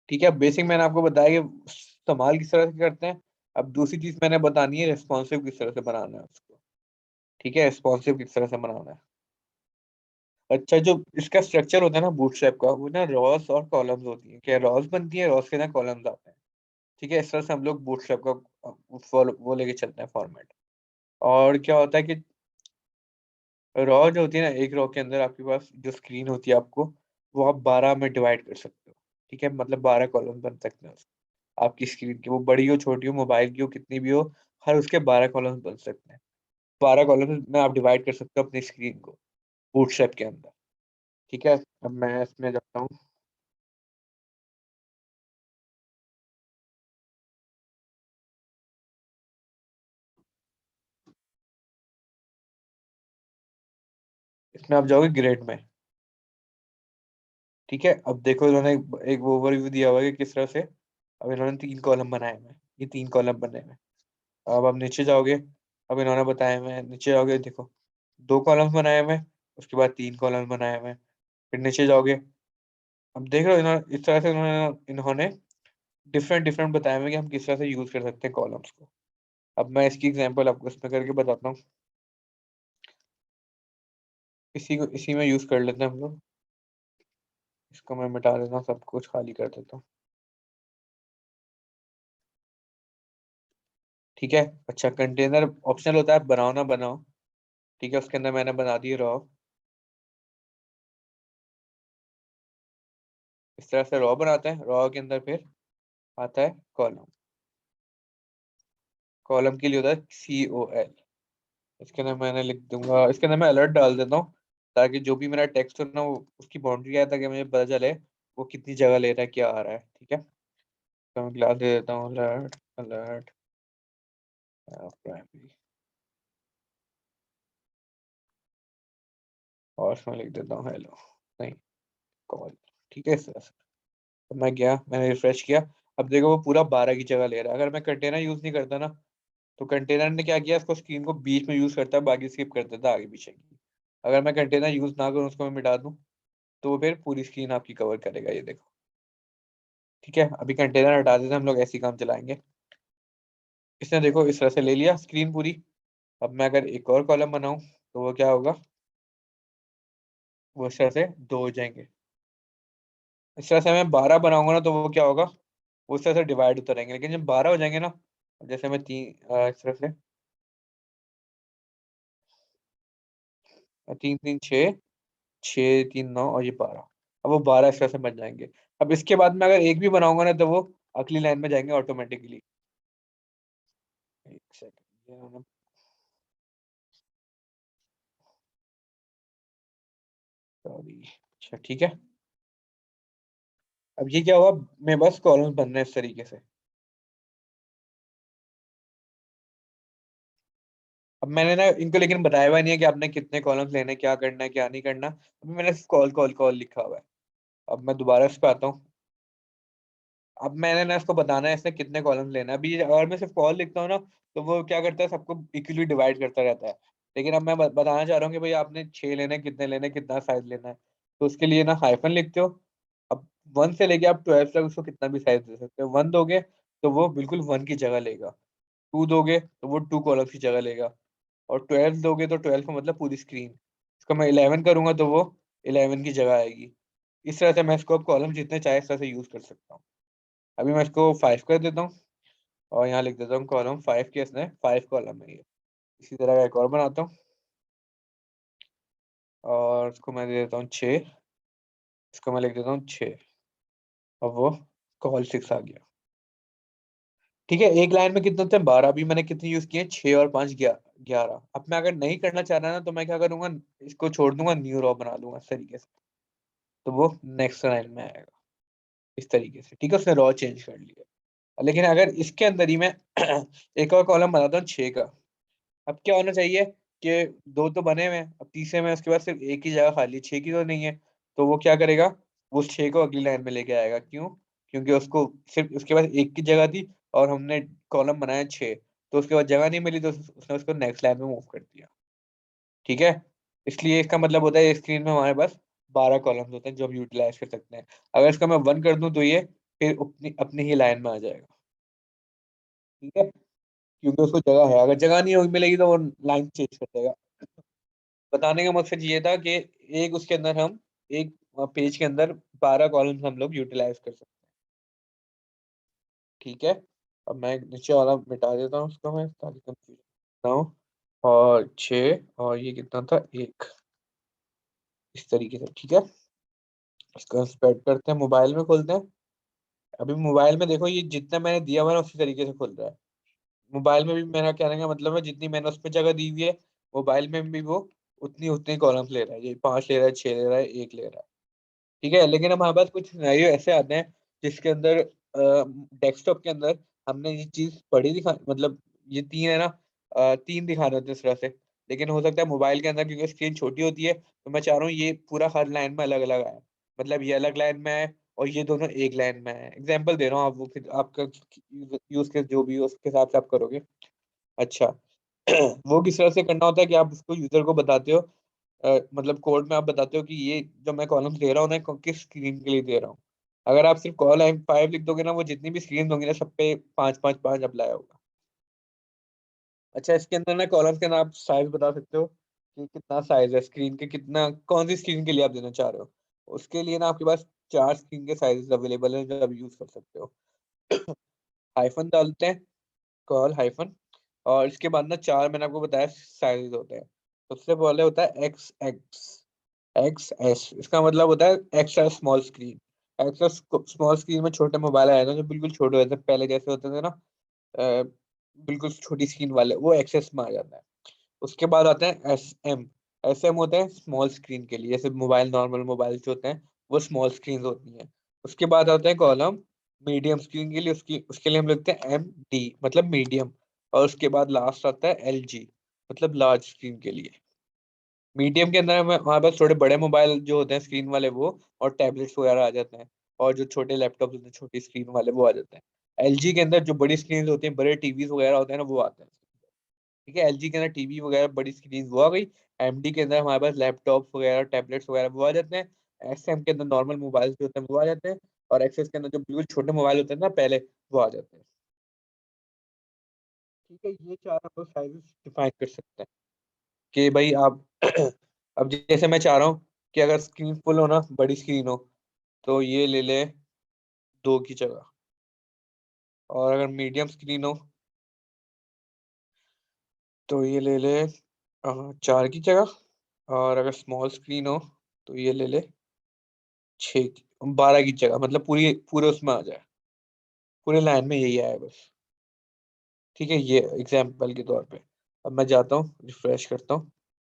ठीक है, बेसिक मैंने आपको बताया कि इस्तेमाल किस तरह से करते हैं। अब दूसरी चीज मैंने बतानी है, रिस्पॉन्सिव किस तरह से बनाना है उसको। ठीक है, रिस्पॉन्सिव किस तरह से बनाना है। अच्छा, जो इसका स्ट्रक्चर होता है ना बूटस्ट्रैप का, वो ना रॉस और कॉलम्स होती है। क्या रॉस बनती है, रॉस के ना कॉलम्स आते हैं। ठीक है, इस तरह से हम लोग बूटस्ट्रैप का वो लेके चलते हैं फॉर्मेट। और क्या होता है कि रॉ जो होती है ना, एक रॉ के अंदर आपके पास जो स्क्रीन होती है आपको, वो आप 12 में डिवाइड कर सकते हो। ठीक है, मतलब 12 कॉलम बन सकते हैं उसके। आपकी स्क्रीन की वो बड़ी हो छोटी हो, मोबाइल की हो कितनी भी हो, हर उसके 12 कॉलम बन सकते हैं। 12 कॉलम में आप डिवाइड कर सकते हो अपनी स्क्रीन को बूटस्ट्रैप के अंदर। ठीक है, अब मैं इसमें जाता हूँ। इसमें आप जाओगे ग्रेड में। ठीक है, अब देखो इन्होंने एक ओवरव्यू दिया हुआ है कि किस तरह से। अब इन्होंने 3 कॉलम बनाए हुए हैं, ये 3 कॉलम बने हुए हैं। अब आप नीचे जाओगे, अब इन्होंने बताया हुआ है, नीचे जाओगे देखो 2 कॉलम्स बनाए हुए हैं, उसके बाद 3 कॉलम्स बनाए हुए हैं। फिर नीचे जाओगे, अब देख रहे हो इन्होंने इस तरह से इन्होंने डिफरेंट डिफरेंट बताया हुआ है कि हम किस तरह से यूज कर सकते हैं कॉलम्स को। अब मैं इसकी एग्जांपल आपको इसमें करके बताता हूँ। इसी में यूज कर लेते हैं हम लोग। इसको मैं मिटा देता हूँ, सब कुछ खाली कर देता हूँ। ठीक है, अच्छा कंटेनर ऑप्शनल होता है, आप बनाओ ना बनाओ। ठीक है, उसके अंदर मैंने बना दी रॉ। इस तरह से रॉ बनाते हैं, रॉ के अंदर फिर आता है कॉलम। कॉलम के लिए होता है COL। इसके अंदर मैंने लिख दूंगा, इसके अंदर मैं अलर्ट डाल देता हूँ, ताकि जो भी मेरा टेक्स्ट हो ना वो उसकी बाउंड्री आए, ताकि मुझे पता चले वो कितनी जगह ले रहा है, क्या आ रहा है। ठीक है, तो मैं क्लास दे देता हूँ अलर्ट अलर्ट प्राइमरी, और उसमें लिख देता हूँ हेलो, नहीं कॉल। ठीक है, इस तरह से। तो मैं गया, मैंने रिफ्रेश किया। अब देखो वो पूरा 12 की जगह ले रहा है। अगर मैं कंटेनर यूज नहीं करता ना, तो कंटेनर ने क्या किया, इसको स्क्रीन को बीच में यूज करता है, बाकी स्किप कर देता है आगे पीछे की। अगर मैं कंटेनर यूज ना करूँ, उसको मैं मिटा दूँ, तो वो फिर पूरी स्क्रीन आपकी कवर करेगा, ये देखो। ठीक है, अभी कंटेनर हटा देते हैं, हम लोग ऐसे ही काम चलाएंगे। इसने देखो इस तरह से ले लिया स्क्रीन पूरी। अब मैं अगर एक और कॉलम बनाऊं, तो वो क्या होगा, वो इस तरह से 2 हो जाएंगे। इस तरह से मैं 12 बनाऊंगा ना, तो वो क्या होगा, वो इस तरह से डिवाइड होते रहेंगे। लेकिन जब 12 हो जाएंगे ना, जैसे मैं इस तरह से 3 3 6, 6 3 9 और ये 12। अब वो 12 इस तरह से बन जाएंगे। अब इसके बाद में अगर एक भी बनाऊंगा ना, तो वो अगली लाइन में जाएंगे ऑटोमेटिकली। एक सेकंड, ये मैंने बता दी। अच्छा ठीक है, अब ये क्या हुआ, मेरे बस कॉलम्स बन रहे हैं इस तरीके से। अब मैंने ना इनको लेकिन बताया हुआ नहीं है कि आपने कितने कॉलम्स लेने, क्या करना है क्या नहीं करना। अभी मैंने सिर्फ कॉल कॉल कॉल लिखा हुआ है। अब मैं दोबारा इस पे आता हूँ। अब मैंने ना इसको बताना है इसने कितने कॉलम्स लेना है। अभी अगर मैं सिर्फ कॉल लिखता हूँ ना, तो वो क्या करता है, सबको इक्वली डिवाइड करता रहता है। लेकिन अब मैं बताना चाह रहा हूँ कि भाई आपने 6 लेने, कितने लेने, कितना साइज लेना है। तो उसके लिए ना हाइफन लिखते हो। अब 1 से लेके आप 12 तक उसको कितना भी साइज दे सकते हो। 1 दोगे तो वो बिल्कुल 1 की जगह लेगा। 2 दोगे तो वो 2 कॉलम्स की जगह लेगा। और 12 दोगे तो 12 का मतलब पूरी स्क्रीन। इसको मैं 11 करूंगा तो वो 11 की जगह आएगी। इस तरह से मैं इसको अब कॉलम जितने चाहे इस तरह से यूज कर सकता हूँ। अभी मैं इसको 5 कर देता हूँ, और यहाँ लिख देता हूँ कॉलम 5 के, इसने 5 कॉलम है ये। इसी तरह का एक और बनाता हूँ, और इसको मैं दे देता हूँ 6। इसको मैं लिख देता हूँ 6। अब वो कॉल 6 आ गया। ठीक है, एक लाइन में कितने होते हैं, 12। अभी मैंने कितने यूज किए, 6 और 5 11। अब मैं अगर नहीं करना चाह रहा ना, तो मैं क्या करूंगा, इसको छोड़ दूंगा, न्यू रॉ बना लूंगा इस तरीके से। तो वो नेक्स्ट लाइन में आएगा इस तरीके से। ठीक है, उसने रॉ चेंज कर लिया। लेकिन अगर इसके अंदर ही मैं एक और कॉलम बनाता हूँ 6 का। अब क्या होना चाहिए कि 2 तो बने हुए हैं, अब तीसरे में उसके बाद सिर्फ एक ही जगह खाली, 6 की तो नहीं है। तो वो क्या करेगा, वो 6 को अगली लाइन में लेके आएगा। क्यों, क्योंकि उसको सिर्फ उसके पास एक की जगह थी, और हमने कॉलम बनाया 6, तो उसके बाद जगह नहीं मिली, तो उसने उसको नेक्स्ट लाइन में मूव कर दिया। ठीक है, इसलिए इसका मतलब होता है स्क्रीन में हमारे पास 12 कॉलम्स होते हैं जो हम यूटिलाइज कर सकते हैं। अगर इसका मैं 1 कर दूं, तो ये फिर अपनी अपनी ही लाइन में आ जाएगा। ठीक है, क्योंकि उसको जगह है, अगर जगह नहीं होगी मिलेगी तो वो लाइन चेंज कर देगा। बताने का मकसद ये था कि एक उसके अंदर हम एक पेज के अंदर 12 कॉलम्स हम लोग यूटिलाइज कर सकते हैं। ठीक है, अब मैं नीचे वाला मिटा देता हूँ उसको मैं, ताकि कंफ्यूजन ना हो। और 6 और ये कितना था, 1, इस तरीके से। ठीक है, इसको स्प्रेड करते हैं, मोबाइल में खोलते हैं। अभी मोबाइल में देखो ये जितना मैंने दिया हुआ है ना, उसी तरीके से खुल रहा है। मोबाइल में भी मेरा कहने का मतलब है जितनी मैंने उस पर जगह दी हुई है, मोबाइल में भी वो उतनी उतनी कॉलम्स ले रहा है। ये 5 ले रहा है, 6 ले रहा है, 1 ले रहा है। ठीक है, लेकिन हमारे पास कुछ सिनेरियो ऐसे आते हैं जिसके अंदर डेस्कटॉप के अंदर हमने ये चीज पढ़ी दिखा, मतलब ये 3 है ना, 3 दिखाने होते हैं इस तरह से। लेकिन हो सकता है मोबाइल के अंदर क्योंकि स्क्रीन छोटी होती है, तो मैं चाह रहा हूँ ये पूरा हर लाइन में अलग अलग आए। मतलब ये अलग लाइन में है और ये दोनों एक लाइन में है। एग्जाम्पल दे रहा हूँ, आप वो फिर आपका यूज केस जो भी हो उसके हिसाब से आप करोगे। अच्छा वो किस तरह से करना होता है कि आप उसको यूजर को बताते हो, मतलब कोड में आप बताते हो कि ये जो मैं कॉलम दे रहा हूँ ना किस स्क्रीन के लिए दे रहा हूँ। अगर आप सिर्फ कॉल एम 5 लिख दोगे ना, वो जितनी भी स्क्रीन होंगी ना सब पे 5 5 5 अप्लाई होगा। अच्छा, इसके अंदर ना कॉलम्स के अंदर आप साइज बता सकते हो कि कितना साइज है स्क्रीन के, कितना कौन सी स्क्रीन के लिए आप देना चाह रहे हो। उसके लिए ना आपके पास 4 स्क्रीन के साइज अवेलेबल हैं जो आप यूज कर सकते हो। हाइफन डालते हैं, कॉल हाइफन, और इसके बाद ना 4 मैंने आपको बताया साइज होते हैं। सबसे पहले होता है एक्स एक्स, एक्स एस, इसका मतलब होता है extra small screen. Extra small screen में छोटे मोबाइल आए थे जो बिल्कुल छोटे होते थे, पहले जैसे होते थे ना, अ, बिल्कुल छोटी स्क्रीन वाले, वो एक्सेस में आ जाता है। उसके बाद आते हैं एस एम। एस एम होते हैं स्मॉल स्क्रीन के लिए, जैसे मोबाइल नॉर्मल मोबाइल जो होते हैं वो स्मॉल स्क्रीन होती हैं। उसके बाद आता है कॉलम मीडियम स्क्रीन के लिए, उसकी उसके लिए हम लिखते हैं एम डी, मतलब मीडियम। और उसके बाद लास्ट आता है एल जी, मतलब लार्ज स्क्रीन के लिए। मीडियम के अंदर हमारे पास थोड़े बड़े मोबाइल जो होते हैं स्क्रीन वाले वो, और टैबलेट्स वगैरह आ जाते हैं। और जो छोटे लैपटॉप होते हैं छोटी स्क्रीन वाले वो आ जाते हैं। एलजी के अंदर जो बड़ी स्क्रीन होती हैं, बड़े टीवी वगैरह होते हैं ना, वो आते हैं। ठीक है, एलजी के अंदर टीवी वगैरह बड़ी स्क्रीन वो आ गई। एमडी के अंदर हमारे पास लैपटॉप वगैरह टैबलेट्स वगैरह वो आ जाते हैं। एसएम के अंदर नॉर्मल मोबाइल जो होते हैं वो आ जाते हैं। और एक्सेस के अंदर जो बिल्कुल छोटे मोबाइल होते हैं ना पहले, वो आ जाते हैं। ठीक है, ये 4 आप साइजेस डिफाइन कर सकते हैं कि भाई आप अब जैसे मैं चाह रहा हूँ कि अगर स्क्रीन फुल हो ना, बड़ी स्क्रीन हो, तो ये ले ले 2 की जगह। और अगर मीडियम स्क्रीन हो तो ये ले ले 4 की जगह। और अगर स्मॉल स्क्रीन हो तो ये ले ले 12 की जगह, मतलब पूरी पूरे उसमें आ जाए, पूरे लाइन में यही आया बस। ठीक है, ये एग्जाम्पल के तौर पे। अब मैं जाता हूँ रिफ्रेश करता हूँ।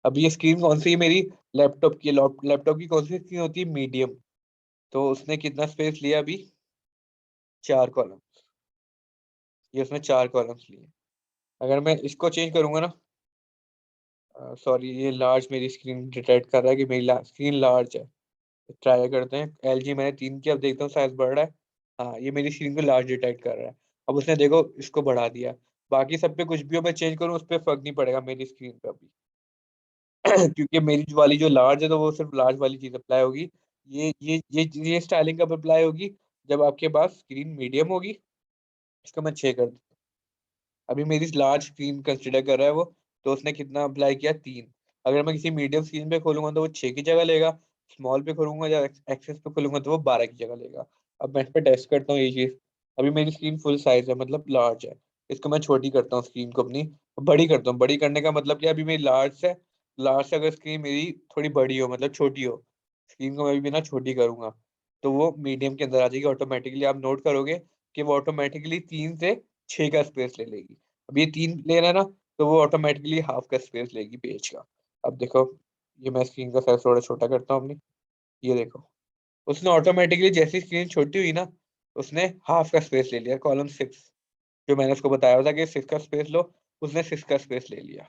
अब ये स्क्रीन कौन सी है मेरी, लैपटॉप की। लैपटॉप की कौन सी स्क्रीन होती है, मीडियम। तो उसने कितना स्पेस लिया अभी, 4 कॉलम। ये उसने 4 कॉलम्स लिए। अगर मैं इसको चेंज करूंगा ना, सॉरी, ये लार्ज मेरी स्क्रीन डिटेक्ट कर रहा है कि मेरी स्क्रीन लार्ज है। ट्राई करते हैं, एलजी मैंने 3 की, अब देखता हूँ साइज बढ़ रहा है। हाँ, ये मेरी स्क्रीन को लार्ज डिटेक्ट कर रहा है। अब उसने देखो इसको बढ़ा दिया। बाकी सब पे कुछ भी हो मैं चेंज करूँ उस पर फर्क नहीं पड़ेगा मेरी स्क्रीन पे अभी। क्योंकि मेरी वाली जो लार्ज है तो वो सिर्फ लार्ज वाली चीज अप्लाई होगी। ये स्टाइलिंग कब अप्लाई होगी, जब आपके पास स्क्रीन मीडियम होगी। इसको मैं 6 कर दूँ। अभी मेरी लार्ज स्क्रीन कंसिडर कर रहा है वो, तो उसने कितना अप्लाई किया, 3। अगर मैं किसी मीडियम स्क्रीन पे खोलूंगा तो वो 6 की जगह लेगा। स्मॉल पे खोलूंगा या एक्सेस पे खोलूंगा तो वो 12 की जगह लेगा। अब मैं इस पे टेस्ट करता हूँ ये चीज। अभी मेरी स्क्रीन फुल साइज है, मतलब लार्ज है। इसको मैं छोटी करता हूँ स्क्रीन को अपनी, बड़ी करता हूँ। बड़ी करने का मतलब क्या, अभी मेरी लार्ज है। लार्ज से अगर स्क्रीन मेरी थोड़ी बड़ी हो, मतलब छोटी हो, स्क्रीन को मैं भी ना छोटी करूंगा, तो वो मीडियम के अंदर आ जाएगी ऑटोमेटिकली। आप नोट करोगे कि वो ऑटोमेटिकली 3 से 6 का स्पेस ले लेगी। अब ये 3 ले रहा है ना, तो वो ऑटोमेटिकली हाफ का स्पेस लेगी पेज का। अब देखो, ये मैं स्क्रीन का साइज थोड़ा छोटा करता हूँ अपनी। ये देखो, उसने ऑटोमेटिकली जैसी स्क्रीन छोटी हुई ना, उसने हाफ का स्पेस ले लिया, कॉलम 6। जो मैंने उसको बताया था कि 6 का स्पेस लो, उसने 6 का स्पेस ले लिया।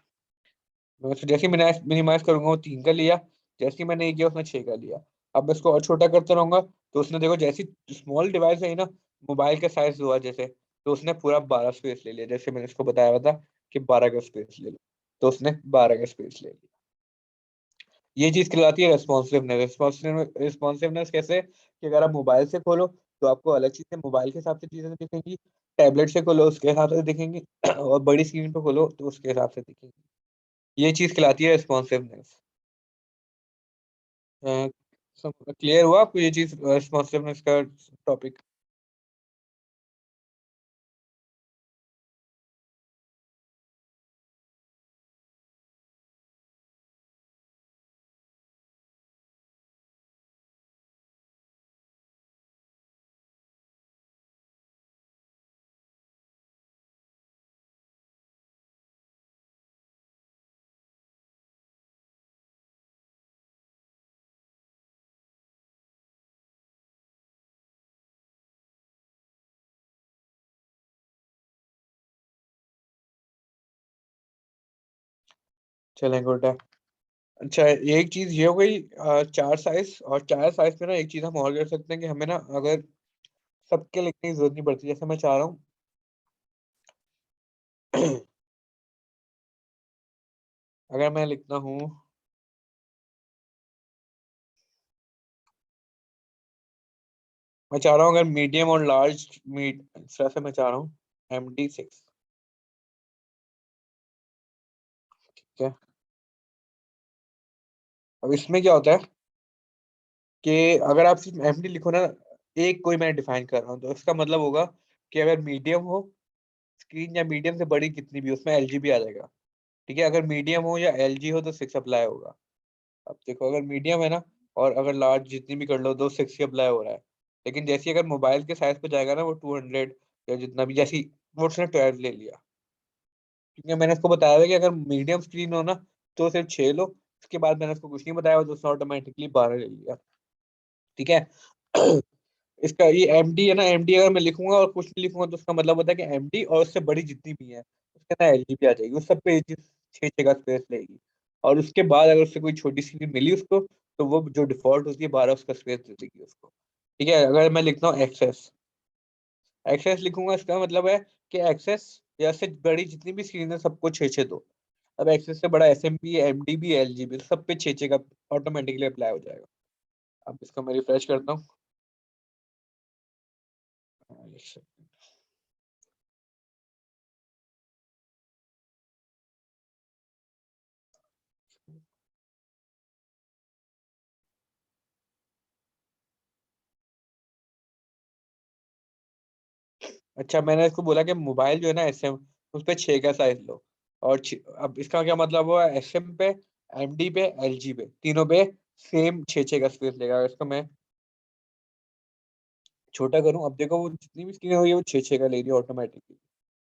मैं उसको जैसे ही मिनिमाइज करूंगा वो 3 का लिया। जैसे ही मैंने ये किया उसने 6 का लिया। अब मैं इसको और छोटा करता रहूंगा, तो उसने देखो जैसी स्मॉल डिवाइस है ना, मोबाइल का साइज हुआ जैसे, तो उसने पूरा 12 स्पेस ले लिया, जैसे मैंने इसको बताया हुआ था कि 12 का स्पेस ले लो, तो उसने 12 का स्पेस ले लिया। ये चीज कहलाती है रेस्पॉन्सिवनेस। रेस्पॉन्सिवनेस कैसे, कि अगर आप मोबाइल से खोलो तो आपको अलग चीजें मोबाइल के हिसाब से चीजें दिखेंगी, टैबलेट से खोलो उसके हिसाब से दिखेंगी और बड़ी स्क्रीन पे खोलो तो उसके हिसाब से दिखेंगी। ये चीज कहलाती है रिस्पॉन्सिवनेस। क्लियर हुआ आपको ये चीज, रिस्पॉन्सिवनेस का टॉपिक? चलें, गुड है। अच्छा, एक चीज ये हो गई, चार साइज, और चार साइज में ना एक चीज हम और कर सकते हैं कि हमें ना अगर सबके लिखने की जरूरत नहीं पड़ती, जैसे मैं चाह रहा हूँ अगर मैं लिखता हूँ, मैं चाह रहा हूँ अगर मीडियम और लार्ज मीट, इस तरह से मैं चाह रहा हूँ MD6। ठीक है। अब इसमें क्या होता है कि अगर आप सिर्फ MD लिखो ना, एक कोई मैं डिफाइन कर रहा हूँ, तो इसका मतलब होगा कि अगर मीडियम हो स्क्रीन, या मीडियम से बड़ी कितनी भी, उसमें LG भी आ जाएगा। ठीक है, अगर मीडियम हो या LG हो तो 6 अप्लाई होगा। अब देखो, अगर मीडियम है ना, और अगर लार्ज जितनी भी कर लो, दो 6 ही अप्लाई हो रहा है। लेकिन जैसे ही अगर मोबाइल के साइज पे जाएगा ना, वो 200 या जितना भी, जैसी वो उसने 12 ले लिया, क्योंकि मैंने उसको बताया हुआ है कि अगर मीडियम स्क्रीन हो ना तो सिर्फ 6 लो। उसके बाद मैंने उसको कुछ नहीं बताया, तो उसने ऑटोमेटिकली 12 ले लिया। ठीक है। इसका ये MD है ना, MD अगर मैं लिखूंगा और कुछ नहीं लिखूंगा तो उसका मतलब होता है कि MD और उससे बड़ी जितनी भी है उसके ना LG भी आ जाएगी, उस सब पे 6 6 का स्पेस लेगी। और उसके बाद अगर उससे कोई छोटी स्क्रीन मिली उसको, तो वो जो डिफॉल्ट होती है 12 उसका स्पेस दे देगी उसको। ठीक है, अगर मैं लिखता हूँ एक्सेस, एक्सेस लिखूंगा, इसका मतलब है कि एक्सेस या से बड़ी जितनी भी स्क्रीन है सबको 6 6 दो। अब एक्सेस से बड़ा SM भी, MD भी, LG भी, तो सब पे 6 6 का ऑटोमेटिकली अप्लाई हो जाएगा। अब इसको मैं रिफ्रेश करता हूँ। अच्छा, मैंने इसको बोला कि मोबाइल जो है ना SM, उस पे 6 का साइज लो। और अब इसका क्या मतलब हुआ, SM पे, MD पे, LG पे, तीनों पे सेम 6 6 का स्पेस लेगा। इसको मैं छोटा करूं, अब देखो वो जितनी भी स्क्रीन होगी वो 6 6 का ले रही है ऑटोमेटिकली।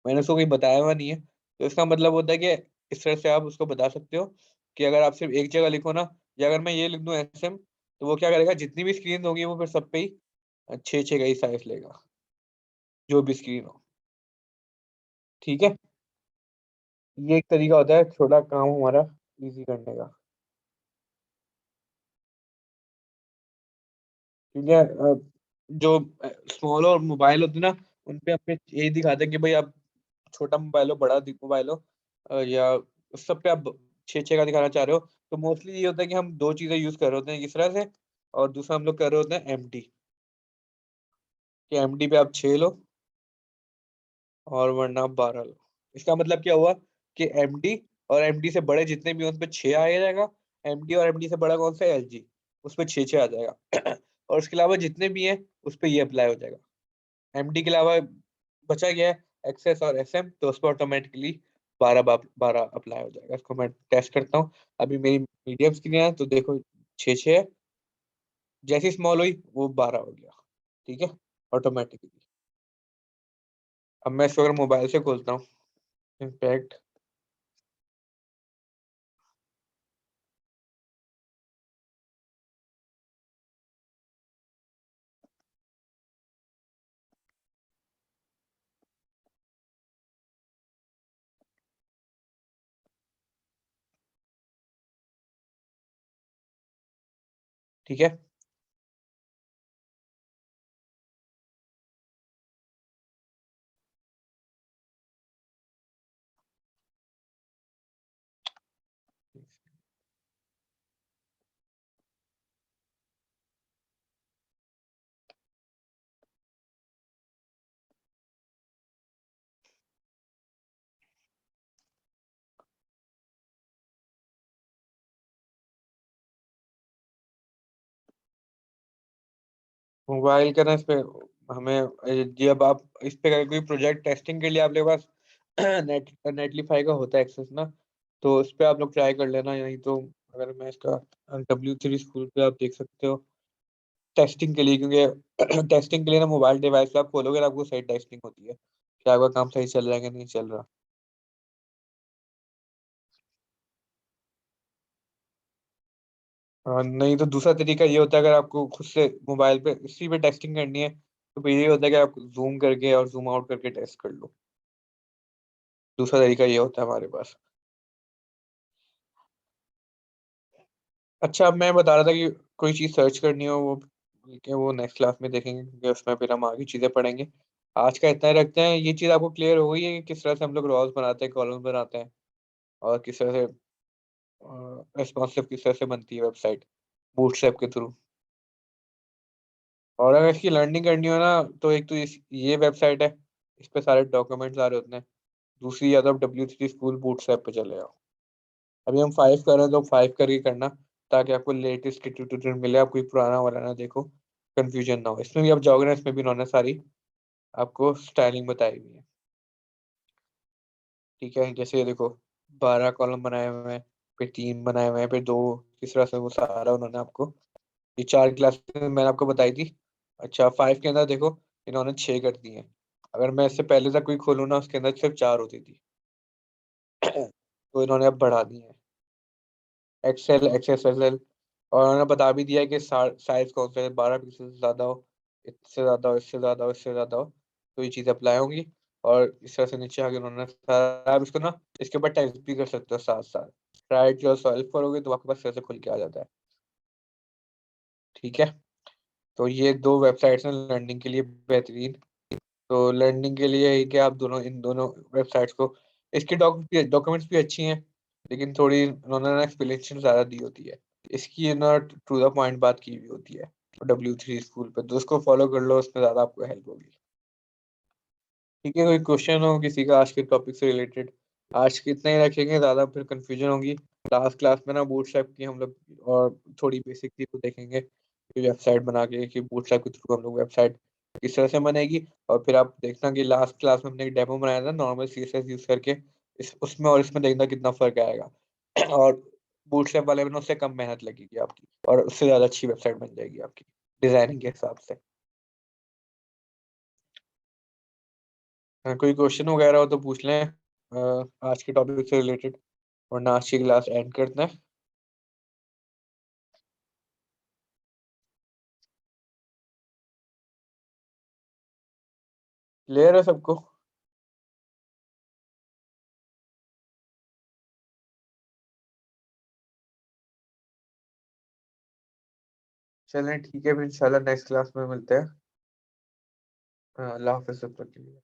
मैंने उसको कोई बताया हुआ नहीं है, तो इसका मतलब होता है कि इस तरह से आप उसको बता सकते हो कि अगर आप सिर्फ एक जगह लिखो ना, या अगर मैं ये लिख दूं SM, तो वो क्या करेगा, जितनी भी स्क्रीन होगी वो फिर सब पे ही 6 6 का ही साइज लेगा, जो भी स्क्रीन हो। ठीक है। ये एक तरीका होता है छोटा काम हमारा इजी करने का। क्योंकि जो स्मॉल और मोबाइल होते हैं ना, उन पे हमें यही दिखाते हैं कि भाई आप छोटा मोबाइल हो, बड़ा मोबाइल हो, या उस सब पे आप 6 6 का दिखाना चाह रहे हो, तो मोस्टली ये होता है कि हम दो चीजें यूज कर रहे होते हैं इस तरह से, और दूसरा हम लोग कर रहे होते हैं MD, कि MD पे आप 6 लो और वरना आप 12 लो। इसका मतलब क्या हुआ कि MD और MD से बड़े जितने भी हों उस पर 6 आ जाएगा। MD और MD से बड़ा कौन सा है, LG, उस पर 6 6 आ जाएगा। और उसके अलावा जितने भी हैं उस पर ये अप्लाई हो जाएगा। MD के अलावा बचा गया है एक्सेस और SM, तो उस पर ऑटोमेटिकली 12 अप्लाई हो जाएगा। इसको मैं टेस्ट करता हूँ। अभी मेरी मीडियम स्क्रीन है तो देखो 6 6 है, जैसी स्मॉल हुई वो 12 हो गया। ठीक है, ऑटोमेटिकली। अब मैं इसको अगर मोबाइल से खोलता हूँ, इम्पैक्ट, ठीक है। मोबाइल का ना इस पे हमें जी, अब आप इस पे अगर कोई प्रोजेक्ट टेस्टिंग के लिए आपके पास नेटलीफाई का होता है एक्सेस ना, तो उस पे आप लोग ट्राई कर लेना। यही तो अगर मैं इसका W3 स्कूल पे आप देख सकते हो टेस्टिंग के लिए, क्योंकि टेस्टिंग के लिए ना मोबाइल डिवाइस पे आप खोलोगे ना, आपको सही टेस्टिंग होती है कि आपका काम सही चल रहा है कि नहीं चल रहा। नहीं तो दूसरा तरीका ये होता है, अगर आपको खुद से मोबाइल पे इसी पे टेस्टिंग करनी है तो फिर ये होता है कि आप जूम करके और जूम आउट करके टेस्ट कर लो। दूसरा तरीका ये होता है हमारे पास। अच्छा, अब मैं बता रहा था कि कोई चीज़ सर्च करनी हो वो, कि वो नेक्स्ट क्लास में देखेंगे, क्योंकि उसमें फिर हम आगे चीज़ें पढ़ेंगे। आज का इतना ही रखते हैं। ये चीज़ आपको क्लियर हो गई है कि किस तरह से हम लोग रॉल्स बनाते हैं, कॉलम बनाते हैं, और किस तरह से रिस्पॉन्सिव किस तरह से बनती है वेबसाइट बूटस्ट्रैप के थ्रू। और अगर इसकी लर्निंग करनी हो ना, तो एक तो ये वेबसाइट है, इस पे सारे डॉक्यूमेंट्स आ रहे होते हैं। दूसरी या तो आप W3 स्कूल बूटस्ट्रैप पे चले जाओ। अभी हम 5 कर रहे हैं तो 5 करके करना, ताकि आपको लेटेस्ट के ट्यूटोरियल मिले, आप कोई पुराना वाला ना देखो, कंफ्यूजन ना हो। इसमें भी आप जाओगे ना, इसमें भी इन्होंने सारी आपको स्टाइलिंग बताई हुई है। ठीक है, जैसे ये देखो, 12 कॉलम बनाए हुए हैं, फिर 3 बनाए हुए हैं, फिर 2, किस तरह से वो सारा उन्होंने आपको, ये 4 क्लास मैंने आपको बताई थी। अच्छा, 5 के अंदर देखो इन्होंने 6 कर दी हैं। अगर मैं इससे पहले तक कोई खोलूँ ना, उसके अंदर सिर्फ 4 होती थी। तो इन्होंने अब बढ़ा दी है, एक्सेल, XSSL। और उन्होंने बता भी दिया है कि साइज कौन सा है, 12 पिक्सल से ज्यादा हो, इससे ज्यादा हो, इससे ज्यादा हो, इससे ज्यादा हो, तो ये चीजें अप्लाई होंगी। और इस तरह से नीचे आगे उन्होंने सारा, आप इसको ना इसके ऊपर टाइप भी कर सकते हो साथ साथ। राइट जो सॉल्व करोगे तो आपके पास कैसे खुल के आ जाता है। ठीक है, तो ये 2 वेबसाइट्स हैं लर्निंग के लिए बेहतरीन। तो लर्निंग के लिए है कि आप दोनों, इन दोनों वेबसाइट्स को, इसकी डॉक्यूमेंट्स भी अच्छी हैं, लेकिन थोड़ी उन्होंने ना एक्सप्लेनेशन ज़्यादा दी होती है। इसकी ना टू द पॉइंट बात की हुई होती है W3 स्कूल पे, तो उसको फॉलो कर लो, उसमें ज़्यादा आपको हेल्प होगी। ठीक है, कोई क्वेश्चन हो किसी का आज के टॉपिक से रिलेटेड? आज के इतना ही रखेंगे, ज़्यादा फिर कंफ्यूजन होगी। लास्ट क्लास में ना बूटस्ट्रैप की हम लोग और थोड़ी बेसिक चीज़ देखेंगे कि वेबसाइट बना के, कि बूटस्ट्रैप के थ्रू हम लोग वेबसाइट किस तरह से बनेगी। और फिर आप देखना कि लास्ट क्लास में हमने एक डेमो बनाया था नॉर्मल CSS यूज करके, इस उसमें और इसमें देखना कितना फर्क आएगा। और बूटस्ट्रैप वाले में ना उससे कम मेहनत लगेगी आपकी, और उससे ज़्यादा अच्छी वेबसाइट बन जाएगी आपकी डिजाइनिंग के हिसाब से। कोई क्वेश्चन वगैरह हो तो पूछ लें आज के टॉपिक से रिलेटेड, वरना आज की क्लास एंड करते हैं। क्लियर है सबको? चलें ठीक है, फिर इंशाल्लाह नेक्स्ट क्लास में मिलते हैं। अल्लाह हाफिज़, तब तक के लिए।